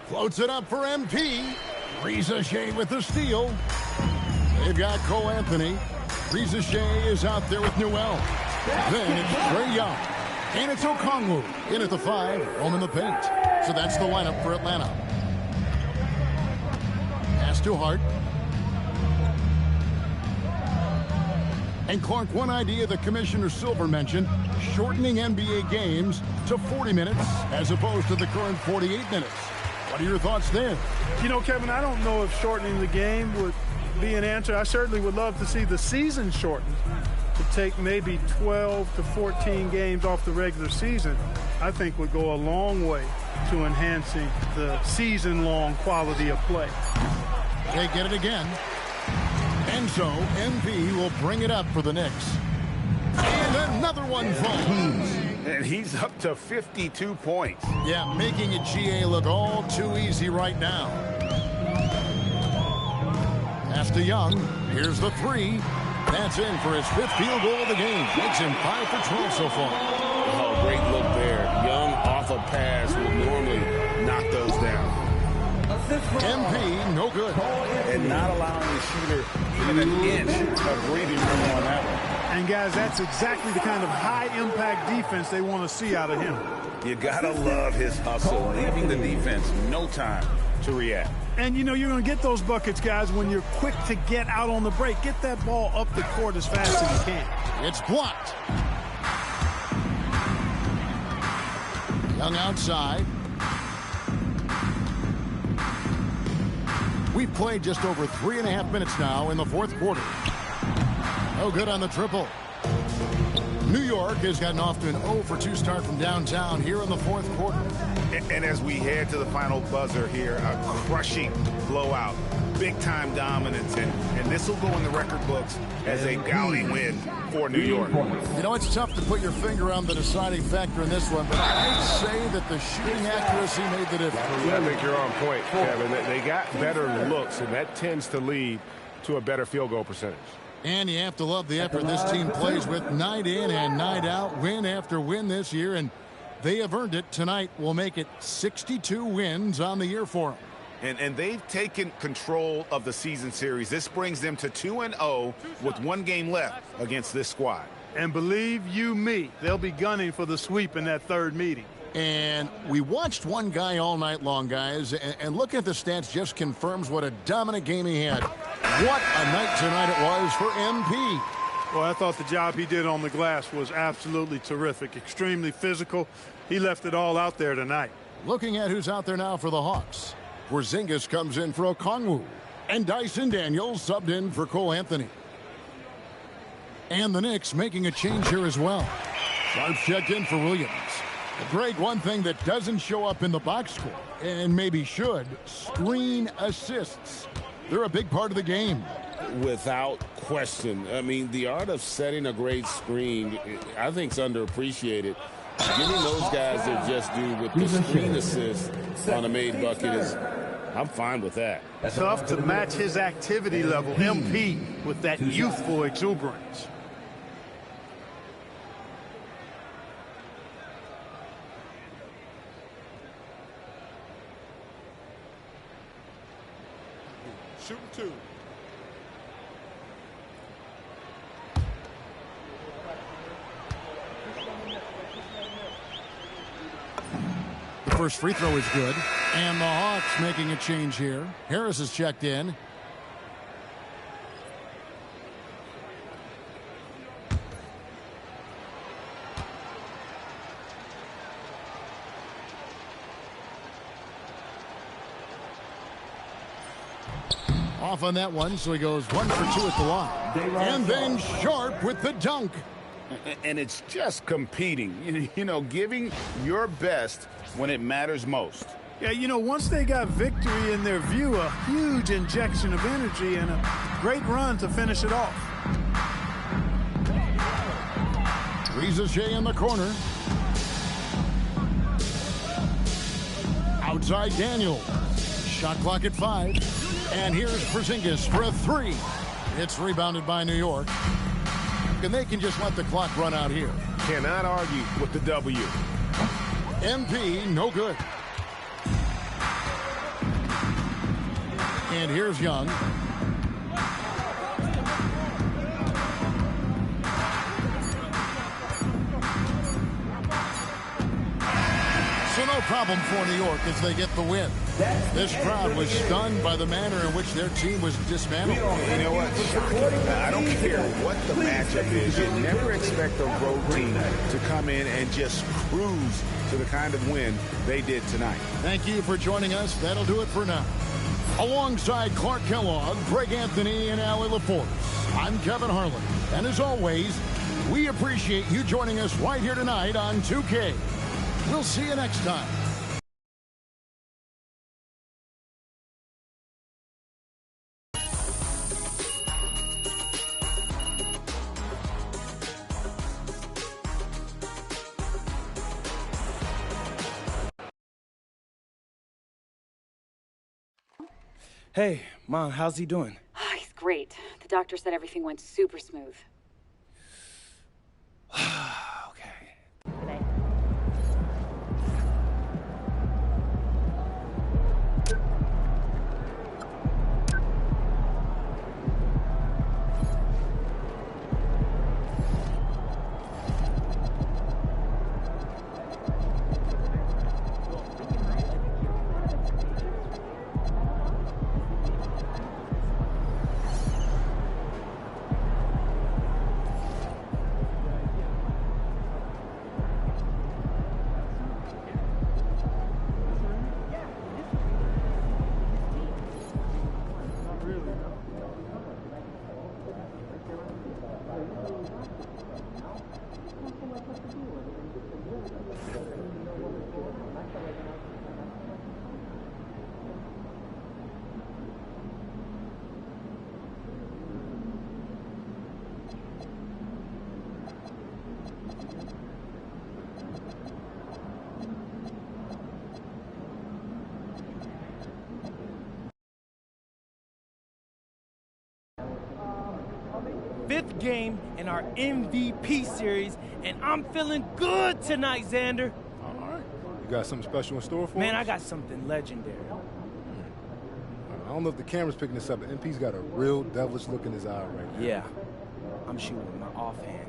S4: Floats it up for MP. Rizachet with the steal. They've got Cole Anthony. Rizachet is out there with Newell. Then it's Trae Young. And it's Okongwu in at the 5, home in the paint. So that's the lineup for Atlanta. Pass to Hart. And Clark, one idea that Commissioner Silver mentioned, shortening NBA games to 40 minutes as opposed to the current 48 minutes. What are your thoughts there?
S14: You know, Kevin, I don't know if shortening the game would be an answer. I certainly would love to see the season shortened to take maybe 12 to 14 games off the regular season. I think would go a long way to enhancing the season-long quality of play.
S4: They get it again. And so MP will bring it up for the Knicks. And another one falls.
S15: And he's up to 52 points.
S4: Yeah, making it GA look all too easy right now. Pass to Young. Here's the 3. That's in for his 5th field goal of the game. Makes him 5 for 12 so far.
S15: Oh, great look there. Young off a pass will normally knock those down.
S4: MP, no good.
S15: And not allowing the shooter even an inch of breathing room on that one.
S14: And, guys, that's exactly the kind of high-impact defense they want to see out of him.
S15: You got to love his hustle, leaving the defense no time to react.
S14: And, you know, you're going to get those buckets, guys, when you're quick to get out on the break. Get that ball up the court as fast as you can.
S4: It's blocked. Young outside. We've played just over 3.5 minutes now in the fourth quarter. No good on the triple. New York has gotten off to an 0-for-2 start from downtown here in the fourth quarter.
S15: And as we head to the final buzzer here, a crushing blowout, big-time dominance, and this will go in the record books as a gaudy win for New York.
S4: You know, it's tough to put your finger on the deciding factor in this one, but I'd say that the shooting accuracy made the difference.
S7: I think you're on point, Kevin. They got better looks, and that tends to lead to a better field goal percentage.
S4: And you have to love the effort this team plays with night in and night out, win after win this year, and they have earned it. Tonight will make it 62 wins on the year for them.
S15: And they've taken control of the season series. This brings them to 2-0 with 1 game left against this squad.
S14: And believe you me, they'll be gunning for the sweep in that third meeting.
S4: And we watched one guy all night long, guys, and looking at the stats just confirms what a dominant game he had. What a night tonight it was for MP.
S14: Well, I thought the job he did on the glass was absolutely terrific, extremely physical. He left it all out there tonight.
S4: Looking at who's out there now for the Hawks. Porzingis comes in for Okongwu, and Dyson Daniels subbed in for Cole Anthony. And the Knicks making a change here as well. Sharps checked in for Williams. Greg, one thing that doesn't show up in the box score, and maybe should, screen assists. They're a big part of the game.
S16: Without question. I mean, the art of setting a great screen, I think, is underappreciated. Getting those guys that just do with the screen assist on a made bucket is, I'm fine with that.
S14: Tough to match his activity level, MP, with that youthful exuberance.
S3: Shooting 2.
S4: The first free throw is good. And the Hawks making a change here. Harris is checked in. Off on that one, so he goes 1 for 2 at the line. And then Sharp with the dunk.
S15: And it's just competing, you know, giving your best when it matters most.
S14: Yeah, you know, once they got victory in their view, a huge injection of energy and a great run to finish it off.
S4: Riza in the corner. Outside Daniel. Shot clock at 5. And here's Porzingis for a 3. It's rebounded by New York. And they can just let the clock run out here.
S7: Cannot argue with the W.
S4: MP, no good. And here's Young. So no problem for New York as they get the win. This crowd was stunned by the manner in which their team was dismantled.
S15: You know what? I don't care what the matchup is. You never expect a road team to come in and just cruise to the kind of win they did tonight.
S4: Thank you for joining us. That'll do it for now. Alongside Clark Kellogg, Greg Anthony, and Allie LaForce, I'm Kevin Harlan. And as always, we appreciate you joining us right here tonight on 2K. We'll see you next time.
S13: Hey, Mom, how's he doing?
S17: Oh, he's great. The doctor said everything went super smooth.
S13: 5th game in our MVP series, and I'm feeling good tonight, Xander.
S18: All right. You got something special in store for us?
S13: Man, I got something legendary.
S18: I don't know if the camera's picking this up, but MP's got a real devilish look in his eye right now.
S13: Yeah. I'm shooting with my offhand.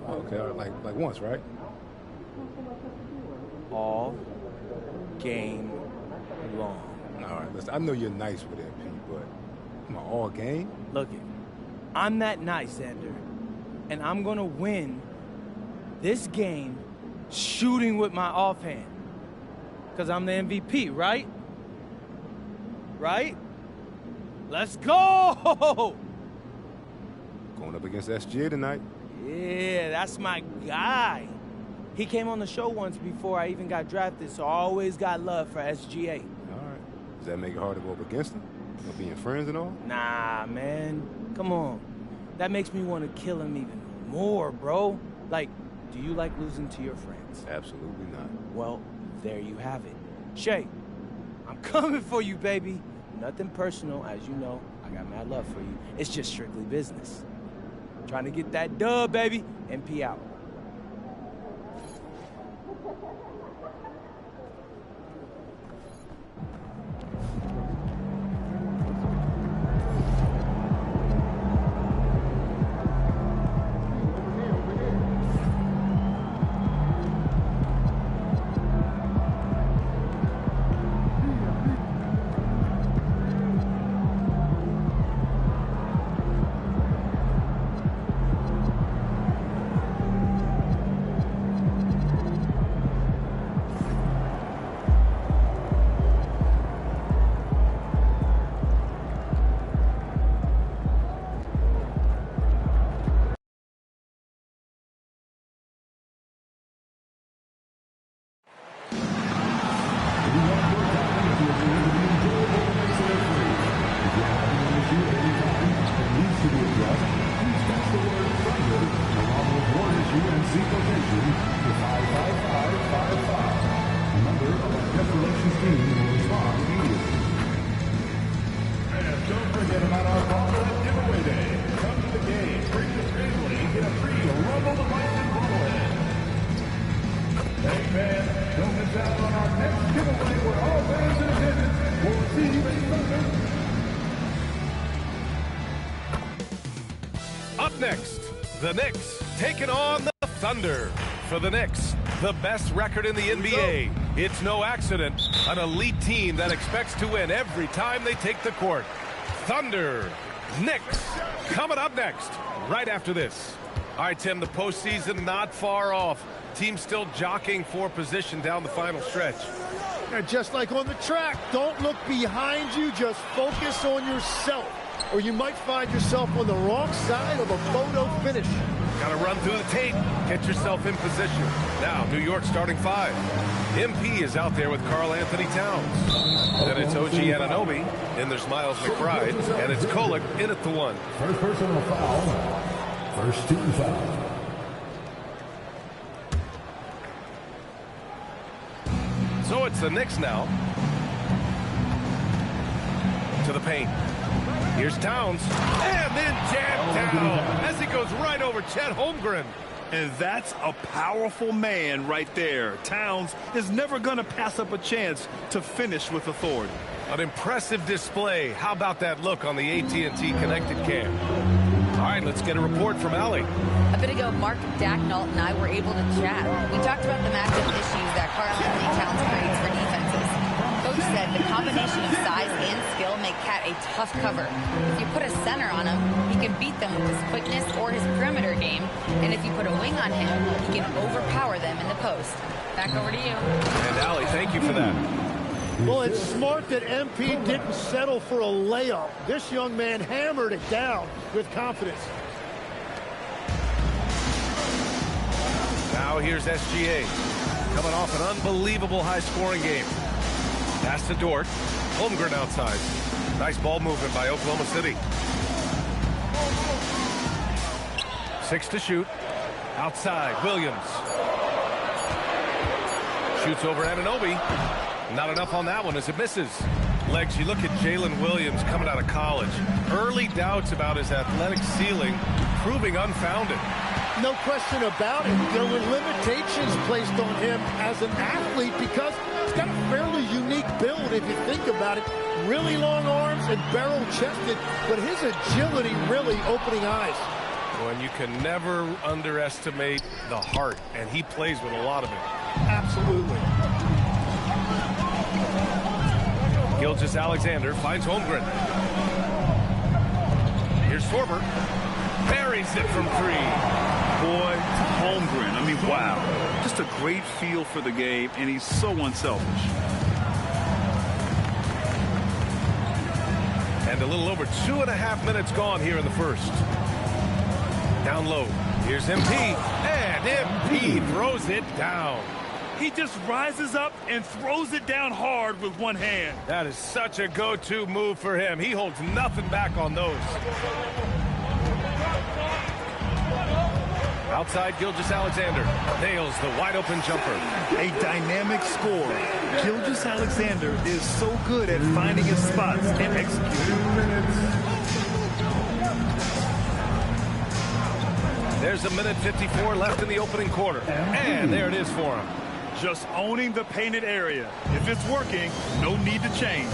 S18: Okay, all right, like once, right?
S13: All game long.
S18: All right, listen, I know you're nice with MP, but come on, all game?
S13: Look, I'm that nice, Xander, and I'm going to win this game shooting with my offhand because I'm the MVP, right? Right? Let's go!
S18: Going up against SGA tonight.
S13: Yeah, that's my guy. He came on the show once before I even got drafted, so I always got love for SGA.
S18: All right. Does that make it hard to go up against him? Of being friends and all?
S13: Nah, man. Come on. That makes me want to kill him even more, bro. Like, do you like losing to your friends?
S18: Absolutely not.
S13: Well, there you have it. Shay, I'm coming for you, baby. Nothing personal, as you know. I got mad love for you. It's just strictly business. Trying to get that dub, baby. MP out.
S19: Up next, the Knicks taking on the Thunder. For the Knicks, the best record in the NBA. It's no accident, an elite team that expects to win every time they take the court. Thunder, Knicks, coming up next, right after this. All right, Tim, the postseason not far off. Team still jockeying for position down the final stretch.
S4: And just like on the track, don't look behind you, just focus on yourself, or you might find yourself on the wrong side of a photo finish.
S19: Got to run through the tape, get yourself in position. Now, New York starting 5. MP is out there with Karl Anthony Towns. Then it's OG Anunoby, and there's Miles McBride, and it's Kolek in at the 1.
S1: First personal foul. First team foul.
S19: So it's the Knicks now. To the paint. Here's Towns. And then jammed down as he goes right over Chet Holmgren.
S20: And that's a powerful man right there. Towns is never going to pass up a chance to finish with authority.
S19: An impressive display. How about that look on the AT&T connected cam? All right, let's get a report from Allie.
S6: A bit ago, Mark Dacknault and I were able to chat. We talked about the matchup issues that Karl Anthony Towns creates for defenses. Coach said the combination of size and skill make Cat a tough cover. If you put a center on him, he can beat them with his quickness or his perimeter game. And if you put a wing on him, he can overpower them in the post. Back over to you.
S19: And Allie, thank you for that.
S4: Well, it's smart that MP didn't settle for a layup. This young man hammered it down with confidence.
S19: Now here's SGA. Coming off an unbelievable high-scoring game. Pass to Dort. Holmgren outside. Nice ball movement by Oklahoma City. 6 to shoot. Outside, Williams. Shoots over Anunoby. Not enough on that one as it misses. Legs, you look at Jalen Williams coming out of college. Early doubts about his athletic ceiling proving unfounded.
S4: No question about it. There were limitations placed on him as an athlete because he's got a fairly unique build if you think about it. Really long arms and barrel-chested, but his agility really opening eyes.
S19: When you can never underestimate the heart, and he plays with a lot of it.
S4: Absolutely.
S19: Gilgeous-Alexander finds Holmgren. Here's Schwarber. Buries it from 3.
S20: Boy, Holmgren, I mean, wow. Just a great feel for the game, and he's so unselfish.
S19: And a little over 2.5 minutes gone here in the first. Down low. Here's MP. And MP throws it down.
S20: He just rises up and throws it down hard with one hand.
S19: That is such a go-to move for him. He holds nothing back on those. Outside, Gilgeous-Alexander nails the wide-open jumper.
S20: A dynamic scorer. Gilgeous-Alexander is so good at finding his spots and executing.
S19: There's 1:54 left in the opening quarter. And there it is for him.
S20: Just owning the painted area. If it's working, no need to change.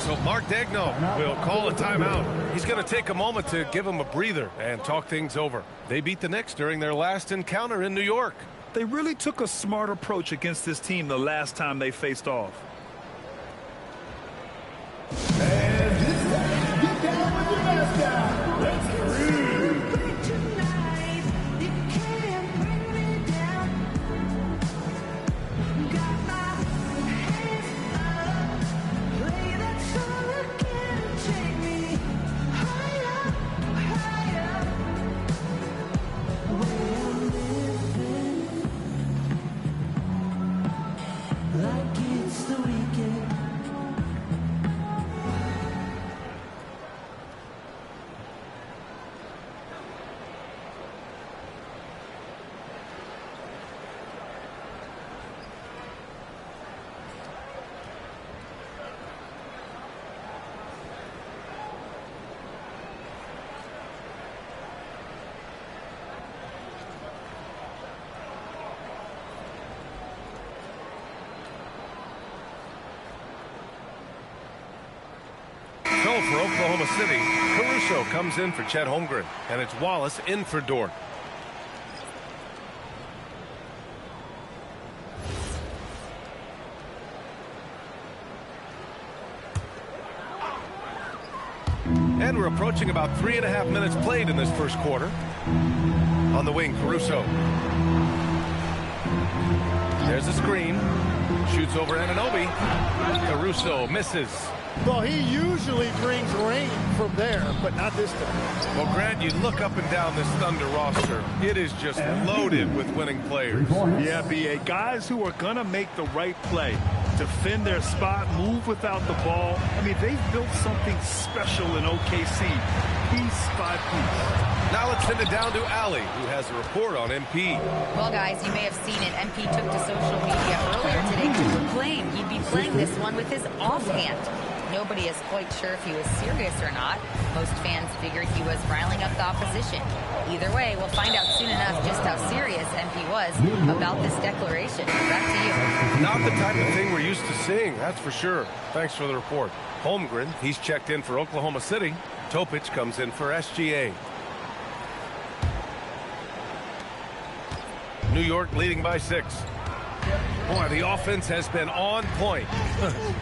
S19: So Mark Daigneault will call a timeout. He's going to take a moment to give him a breather and talk things over. They beat the Knicks during their last encounter in New York.
S20: They really took a smart approach against this team the last time they faced off.
S1: And this time, get down with your mascot. Let's groove.
S19: So for Oklahoma City, Caruso comes in for Chet Holmgren, and it's Wallace in for Dort. And we're approaching about 3.5 minutes played in this first quarter. On the wing, Caruso. There's a screen. Shoots over Anunoby. Caruso misses.
S4: Well, he usually brings rain from there, but not this time.
S19: Well, Grant, you look up and down this Thunder roster. It is just loaded with winning players.
S20: Yeah, B.A. Guys who are going to make the right play. Defend their spot, move without the ball. I mean, they've built something special in OKC. Piece by piece.
S19: Now let's send it down to Allie, who has a report on MP.
S6: Well, guys, you may have seen it. MP took to social media earlier today to proclaim he'd be playing this one with his offhand. Nobody is quite sure if he was serious or not. Most fans figured he was riling up the opposition. Either way, we'll find out soon enough just how serious MP was about this declaration. Back to you.
S19: Not the type of thing we're used to seeing, that's for sure. Thanks for the report. Holmgren, he's checked in for Oklahoma City. Topic comes in for SGA. New York leading by 6. Boy, the offense has been on point.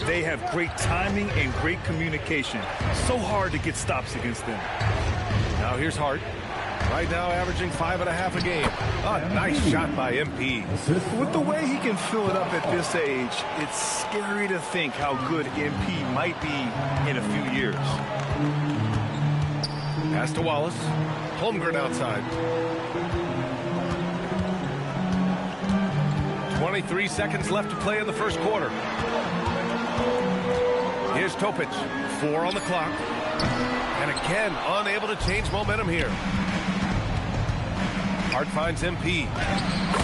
S20: They have great timing and great communication. So hard to get stops against them.
S19: Now here's Hart. Right now averaging 5.5 a game. A nice shot by MP.
S20: With the way he can fill it up at this age, it's scary to think how good MP might be in a few years.
S19: Pass to Wallace. Holmgren outside. 23 seconds left to play in the first quarter. Here's Topic. 4 on the clock. And again, unable to change momentum here. Hart finds MP.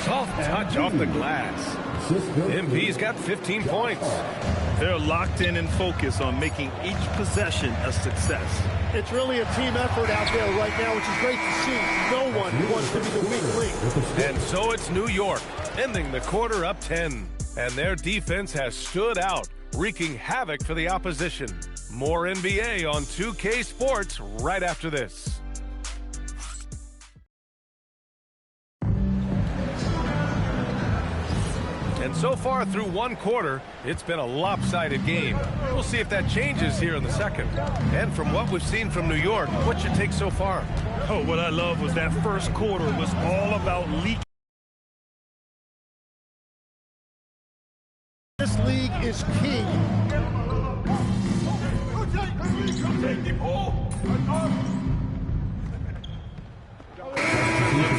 S19: Soft touch off the glass. MP's got 15 points.
S20: They're locked in and focused on making each possession a success.
S21: It's really a team effort out there right now, which is great to see. No one wants to be the weak link.
S19: And so it's New York, ending the quarter up 10. And their defense has stood out, wreaking havoc for the opposition. More NBA on 2K Sports right after this. And so far through one quarter, it's been a lopsided game. We'll see if that changes here in the second. And from what we've seen from New York, what's your take so far?
S20: Oh, what I love was that first quarter was all about leaking.
S21: This league is king.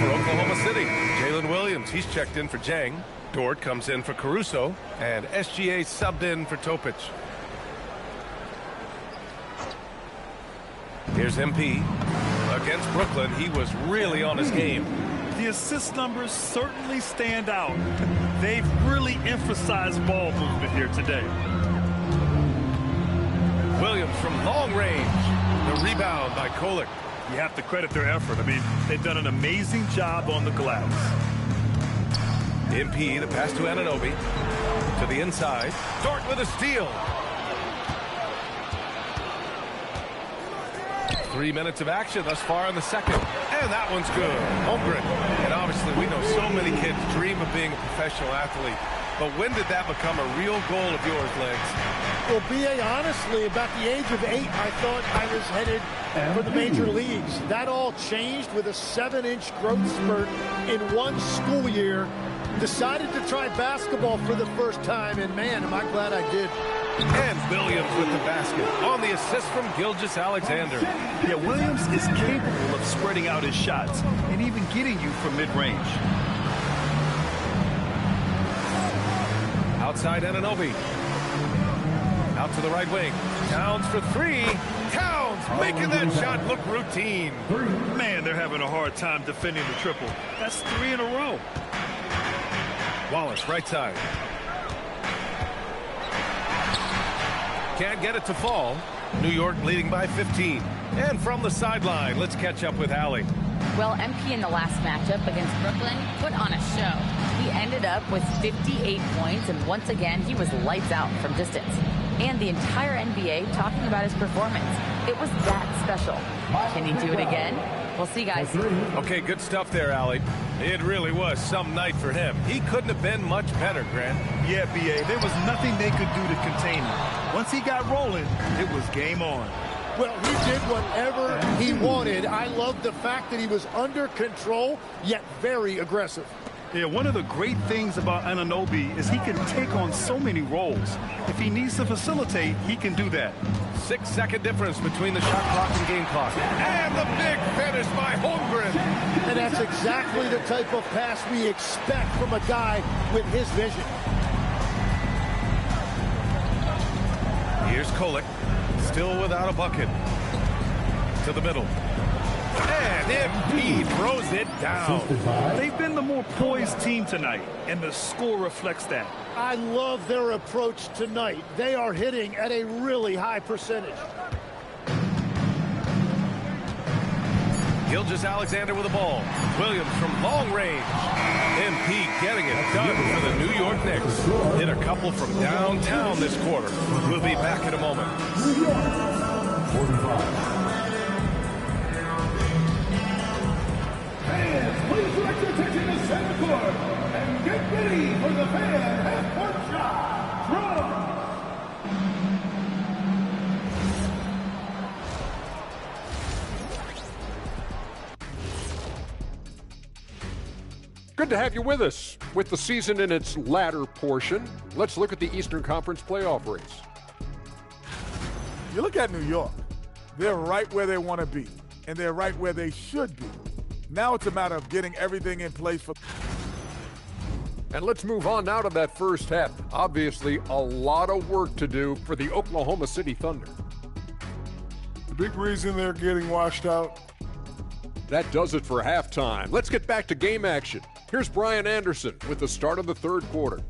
S19: For Oklahoma City, Jalen Williams, he's checked in for Jang. Dort comes in for Caruso, and SGA subbed in for Topic. Here's MP. Against Brooklyn, he was really on his game.
S20: The assist numbers certainly stand out. They've really emphasized ball movement here today.
S19: Williams from long range. The rebound by Kolek.
S20: You have to credit their effort. I mean, they've done an amazing job on the glass.
S19: MP, the pass to Anunoby. To the inside. Dort with a steal. 3 minutes of action thus far in the second. And that one's good. Holmgren. And obviously we know so many kids dream of being a professional athlete. But when did that become a real goal of yours, Legs?
S21: Well, B.A., honestly, about the age of 8, I thought I was headed for the major leagues. That all changed with a 7-inch growth spurt in one school year. Decided to try basketball for the first time, and man, am I glad I did.
S19: And Williams with the basket on the assist from Gilgeous-Alexander.
S20: Yeah, Williams is capable of spreading out his shots and even getting you from mid-range.
S19: Outside Anunoby. Out to the right wing. Towns for three. Towns making that shot look routine.
S20: Man, they're having a hard time defending the triple. That's 3 in a row.
S19: Wallace, right side. Can't get it to fall. New York leading by 15. And from the sideline, let's catch up with Allie.
S6: Well, MP in the last matchup against Brooklyn put on a show. He ended up with 58 points, and once again, he was lights out from distance. And the entire NBA talking about his performance. It was that special. Can he do it again? We'll see, guys.
S19: Okay, good stuff there, Allie. It really was some night for him. He couldn't have been much better, Grant.
S20: Yeah, B.A., there was nothing they could do to contain him. Once he got rolling, it was game on.
S21: Well, he did whatever he wanted. I love the fact that he was under control, yet very aggressive.
S20: Yeah, one of the great things about Anunoby is he can take on so many roles. If he needs to facilitate, he can do that.
S19: 6-second difference between the shot clock and game clock. And the big finish by Holmgren.
S21: And that's exactly the type of pass we expect from a guy with his vision.
S19: Here's Kolek, still without a bucket. To the middle. And MP throws it down.
S20: They've been the more poised team tonight, and the score reflects that.
S21: I love their approach tonight. They are hitting at a really high percentage.
S19: Gilgeous-Alexander with the ball. Williams from long range. MP getting it done for the New York Knicks. Hit a couple from downtown this quarter. We'll be back in a moment.
S1: New York, 45. Fans, please direct your attention to center court and get ready for the fan half-court shot. Draw.
S8: Good to have you with us. With the season in its latter portion, let's look at the Eastern Conference playoff race.
S10: You look at New York. They're right where they want to be, and they're right where they should be. Now it's a matter of getting everything in place for...
S8: And let's move on now to that first half. Obviously, a lot of work to do for the Oklahoma City Thunder.
S9: The big reason they're getting washed out.
S8: That does it for halftime. Let's get back to game action. Here's Brian Anderson with the start of the third quarter.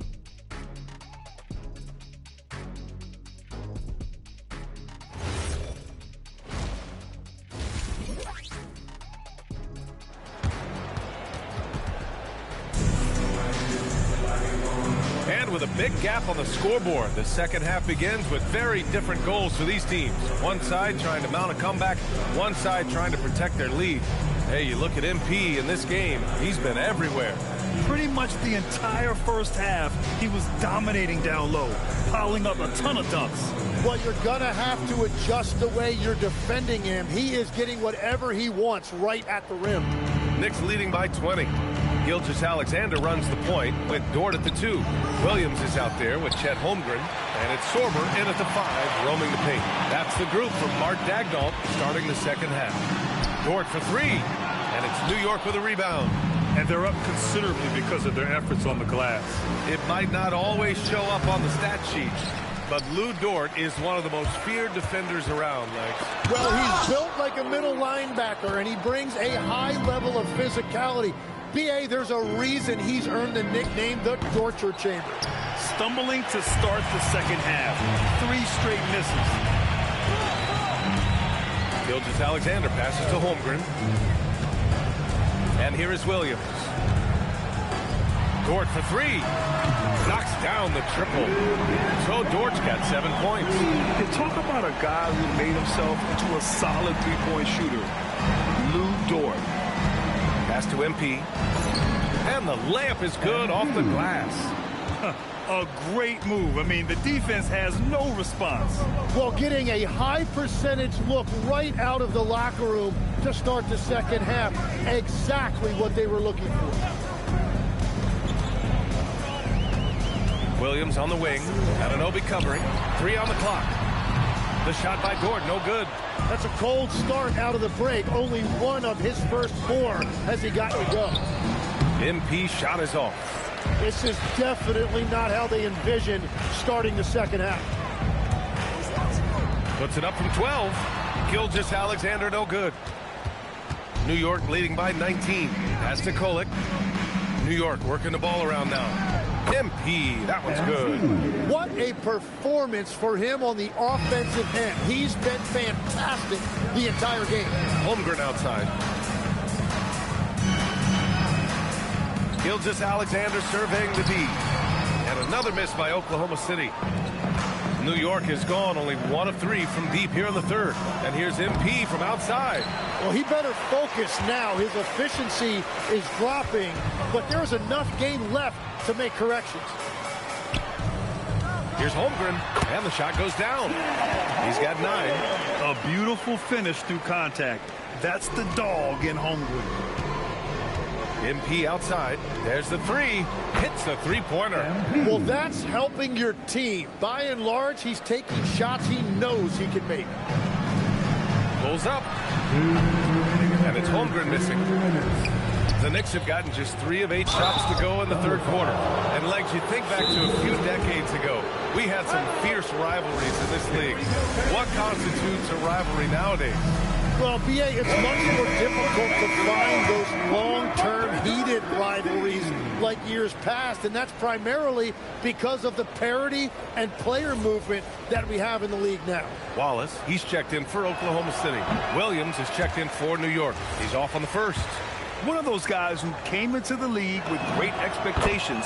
S19: with a big gap on the scoreboard. The second half begins with very different goals for these teams. One side trying to mount a comeback, one side trying to protect their lead. Hey, you look at MP in this game, he's been everywhere.
S20: Pretty much the entire first half, he was dominating down low, piling up a ton of dunks.
S21: Well, you're going to have to adjust the way you're defending him. He is getting whatever he wants right at the rim.
S19: Knicks leading by 20. Gilgeous-Alexander runs the point with Dort at the 2. Williams is out there with Chet Holmgren. And it's Sorber in at the 5, roaming the paint. That's the group from Mark Daigneault starting the second half. Dort for 3. And it's New York with a rebound.
S20: And they're up considerably because of their efforts on the glass.
S19: It might not always show up on the stat sheet, but Lou Dort is one of the most feared defenders around, Lex.
S21: Well, he's built like a middle linebacker, and he brings a high level of physicality. B.A., there's a reason he's earned the nickname the Torture Chamber.
S20: Stumbling to start the second half. 3 straight misses.
S19: Gilgeous-Alexander passes to Holmgren. And here is Williams. Dort for 3. Knocks down the triple. So Dort's got 7 points.
S20: You talk about a guy who made himself into a solid three-point shooter. Lou Dort.
S19: Pass to MP. And the layup is good off the glass.
S20: A great move. I mean, the defense has no response.
S21: Well, getting a high percentage look right out of the locker room to start the second half. Exactly what they were looking for.
S19: Williams on the wing. Anunoby covering. 3 on the clock. The shot by Dort, no good.
S21: That's a cold start out of the break. Only one of his first 4 has he gotten to go.
S19: MP shot is off.
S21: This is definitely not how they envisioned starting the second half.
S19: Puts it up from 12. Gilgeous-Alexander, no good. New York leading by 19. Pass to Kolek. New York working the ball around now. MP, that one's good.
S21: What a performance for him on the offensive end. He's been fantastic the entire game.
S19: Holmgren outside. Gilgeous-Alexander surveying the D. And another miss by Oklahoma City. New York has gone only 1 of 3 from deep here in the third. And here's MP from outside.
S21: Well, he better focus now. His efficiency is dropping, but there's enough game left to make corrections.
S19: Here's Holmgren, and the shot goes down. He's got 9.
S20: A beautiful finish through contact. That's the dog in Holmgren.
S19: MP outside. There's the 3. Hits the three-pointer.
S21: Well, that's helping your team. By and large, he's taking shots he knows he can make.
S19: Pulls up. And it's Holmgren missing. The Knicks have gotten just 3 of 8 shots to go in the third quarter. And, Legs, you think back to a few decades ago, we had some fierce rivalries in this league. What constitutes a rivalry nowadays?
S21: Well, B.A., it's much more difficult to find those long-term heated rivalries like years past, and that's primarily because of the parity and player movement that we have in the league now.
S19: Wallace, he's checked in for Oklahoma City. Williams is checked in for New York. He's off on the first.
S20: One of those guys who came into the league with great expectations.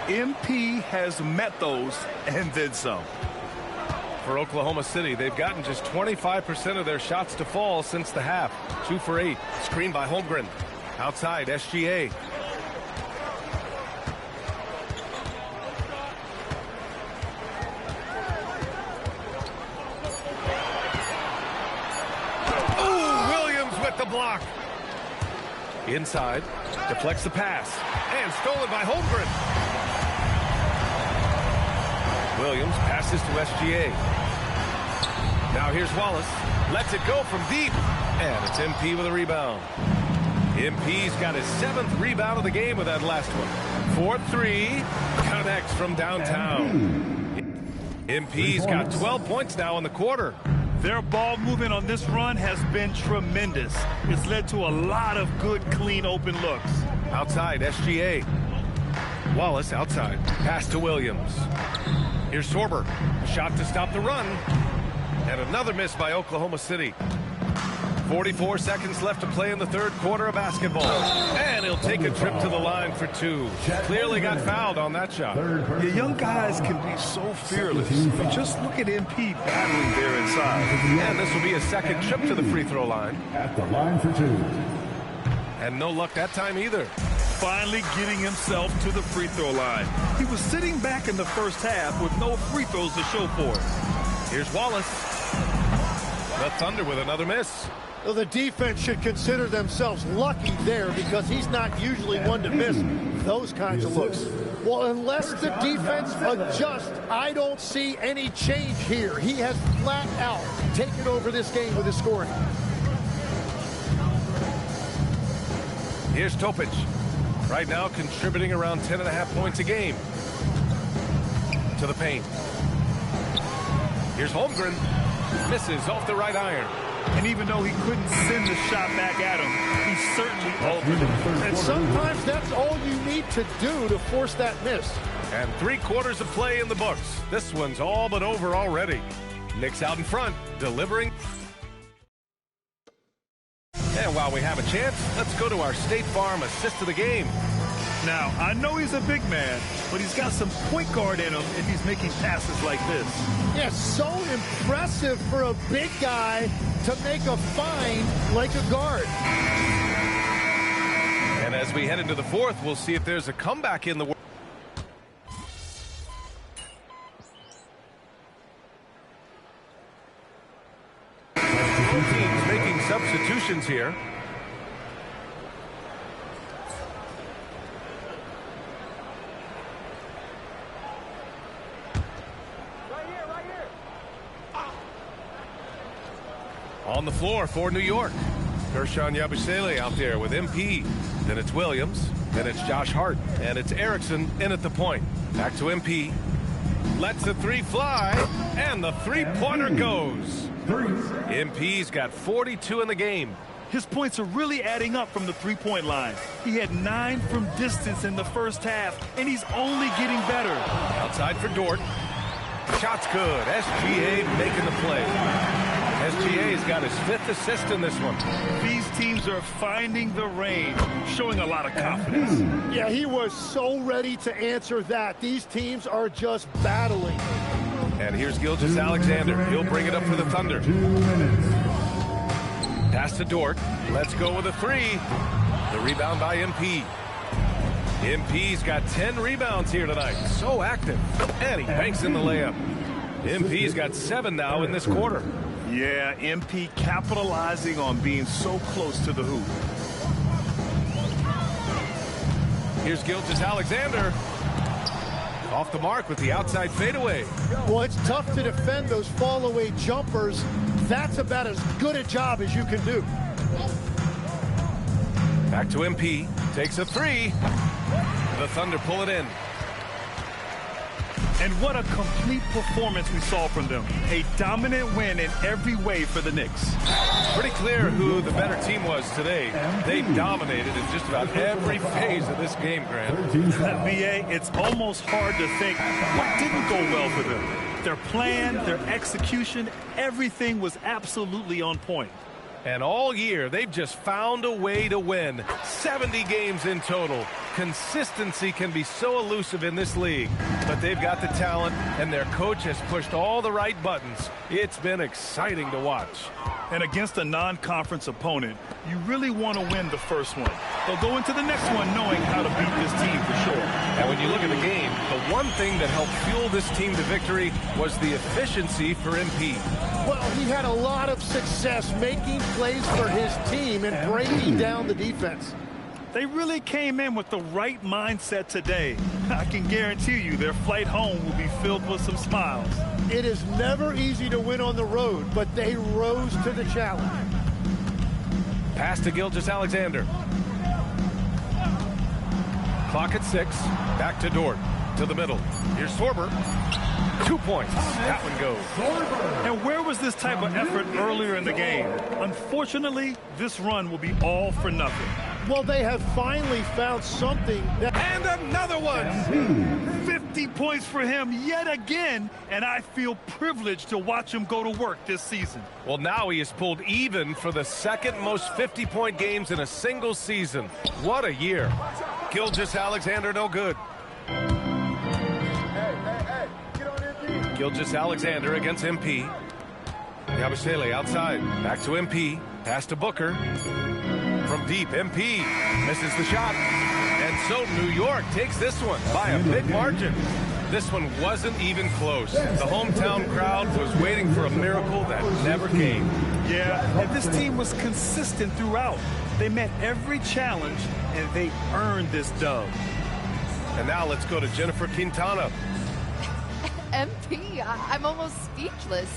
S20: MP has met those and then some.
S19: For Oklahoma City, they've gotten just 25% of their shots to fall since the half. 2 for 8. Screen by Holmgren. Outside, SGA. Ooh, Williams with the block. Inside, deflects the pass. And stolen by Holmgren. Williams passes to SGA. Now here's Wallace. Lets it go from deep. And it's MP with a rebound. MP's got his 7th rebound of the game with that last one. 4-3. Connects from downtown. MP's got 12 points now in the quarter.
S20: Their ball movement on this run has been tremendous. It's led to a lot of good, clean, open looks.
S19: Outside, SGA. Wallace outside. Pass to Williams. Here's Sorber. A shot to stop the run. And another miss by Oklahoma City. 44 seconds left to play in the third quarter of basketball. And he'll take a trip to the line for two. Clearly got fouled on that shot.
S20: The young guys can be so fearless. But just look at MP battling there inside.
S19: And this will be a second trip to the free throw line.
S1: At the line for two.
S19: And no luck that time either.
S20: Finally getting himself to the free throw line. He was sitting back in the first half with no free throws to show for it.
S19: Here's Wallace. The Thunder with another miss.
S21: Well, the defense should consider themselves lucky there because he's not usually one to miss those kinds of looks. Well, unless the defense adjusts, I don't see any change here. He has flat out taken over this game with his scoring.
S19: Here's Topic. Right now contributing around 10.5 points a game. To the paint. Here's Holmgren. Misses off the right iron.
S20: And even though he couldn't send the shot back at him, he certainly altered it.
S21: And sometimes that's all you need to do to force that miss.
S19: And 3 quarters of play in the books. This one's all but over already. Knicks out in front, delivering. And while we have a chance, let's go to our State Farm assist of the game.
S20: Now, I know he's a big man, but he's got some point guard in him if he's making passes like this.
S21: Yeah, so impressive for a big guy to make a find like a guard.
S19: And as we head into the fourth, we'll see if there's a comeback in the world. Both teams making substitutions here. On the floor for New York. Kershawn Yabusele out there with MP. Then it's Williams. Then it's Josh Hart. And it's Erickson in at the point. Back to MP. Lets the three fly. And the three-pointer goes. MP's got 42 in the game.
S20: His points are really adding up from the three-point line. He had 9 from distance in the first half, and he's only getting better.
S19: Outside for Dort. Shot's good. SGA making the play. SGA's got his 5th assist in this one.
S20: These teams are finding the range, showing a lot of confidence.
S21: Yeah, he was so ready to answer that. These teams are just battling.
S19: And here's Gilgeous-Alexander. He'll bring it up for the Thunder.
S1: 2 minutes.
S19: Pass to Dort. Let's go with a 3. The rebound by MP. MP's got 10 rebounds here tonight. So active. And he banks in the layup. MP's got 7 now in this quarter.
S20: Yeah, MP capitalizing on being so close to the hoop.
S19: Here's Gilgeous-Alexander. Off the mark with the outside fadeaway.
S21: Well, it's tough to defend those fall-away jumpers. That's about as good a job as you can do.
S19: Back to MP. Takes a 3. The Thunder pull it in.
S20: And what a complete performance we saw from them. A dominant win in every way for the Knicks.
S19: Pretty clear who the better team was today. They dominated in just about every phase of this game, Grant.
S20: BA, it's almost hard to think what didn't go well for them. Their plan, their execution, everything was absolutely on point.
S19: And all year, they've just found a way to win. 70 games in total. Consistency can be so elusive in this league, but they've got the talent, and their coach has pushed all the right buttons. It's been exciting to watch.
S20: And against a non-conference opponent, you really want to win the first one. They'll go into the next one knowing how to beat this team for sure.
S19: And when you look at the game, the one thing that helped fuel this team to victory was the efficiency for MP.
S21: Well, he had a lot of success making plays for his team and breaking down the defense.
S20: They really came in with the right mindset today. I can guarantee you their flight home will be filled with some smiles.
S21: It is never easy to win on the road, but they rose to the challenge.
S19: Pass to Gilgeous-Alexander. Clock at 6. Back to Dort. To the middle. Here's Sorber. 2 points. That one goes.
S20: And where was this type of effort earlier in the game? Unfortunately, this run will be all for nothing.
S21: Well, they have finally found something that...
S19: And another one!
S20: 50 points for him yet again, and I feel privileged to watch him go to work this season.
S19: Well, now he has pulled even for the second most 50-point games in a single season. What a year. Gilgeous-Alexander no good. Gilgeous-Alexander against MP. Yabusele outside. Back to MP. Pass to Booker. From deep, MP misses the shot. And so New York takes this one by a big margin. This one wasn't even close. The hometown crowd was waiting for a miracle that never came.
S20: Yeah, and this team was consistent throughout. They met every challenge, and they earned this dub.
S19: And now let's go to Jennifer Quintana.
S6: MP, I'm almost speechless.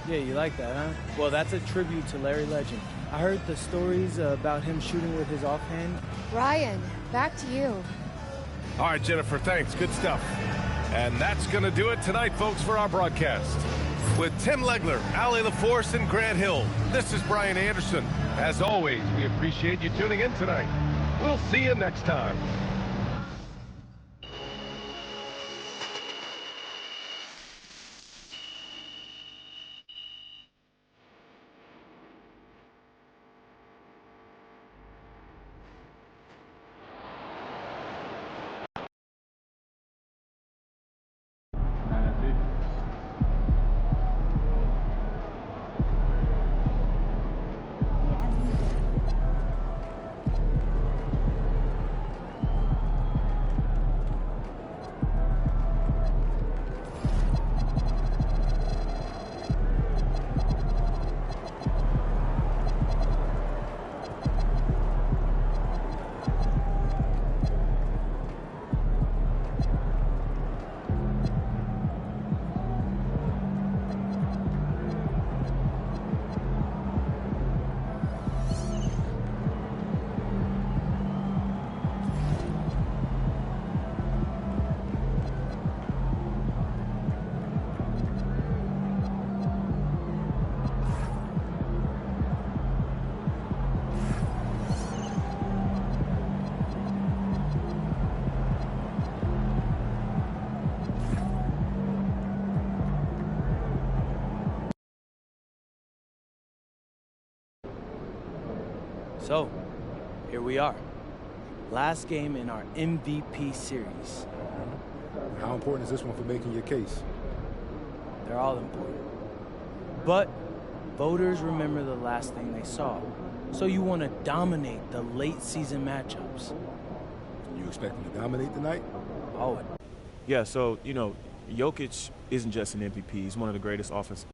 S13: Yeah, you like that, huh? Well, that's a tribute to Larry Legend. I heard the stories about him shooting with his offhand.
S11: Ryan, back to you.
S19: All right, Jennifer, thanks. Good stuff. And that's going to do it tonight, folks, for our broadcast. With Tim Legler, Allie LaForce, and Grant Hill, this is Brian Anderson. As always, we appreciate you tuning in tonight. We'll see you next time.
S13: So, here we are. Last game in our MVP series.
S18: How important is this one for making your case?
S13: They're all important. But voters remember the last thing they saw. So you want to dominate the late season matchups.
S18: You expect them to dominate tonight?
S13: Oh.
S22: Yeah, so, you know, Jokic isn't just an MVP. He's one of the greatest offensive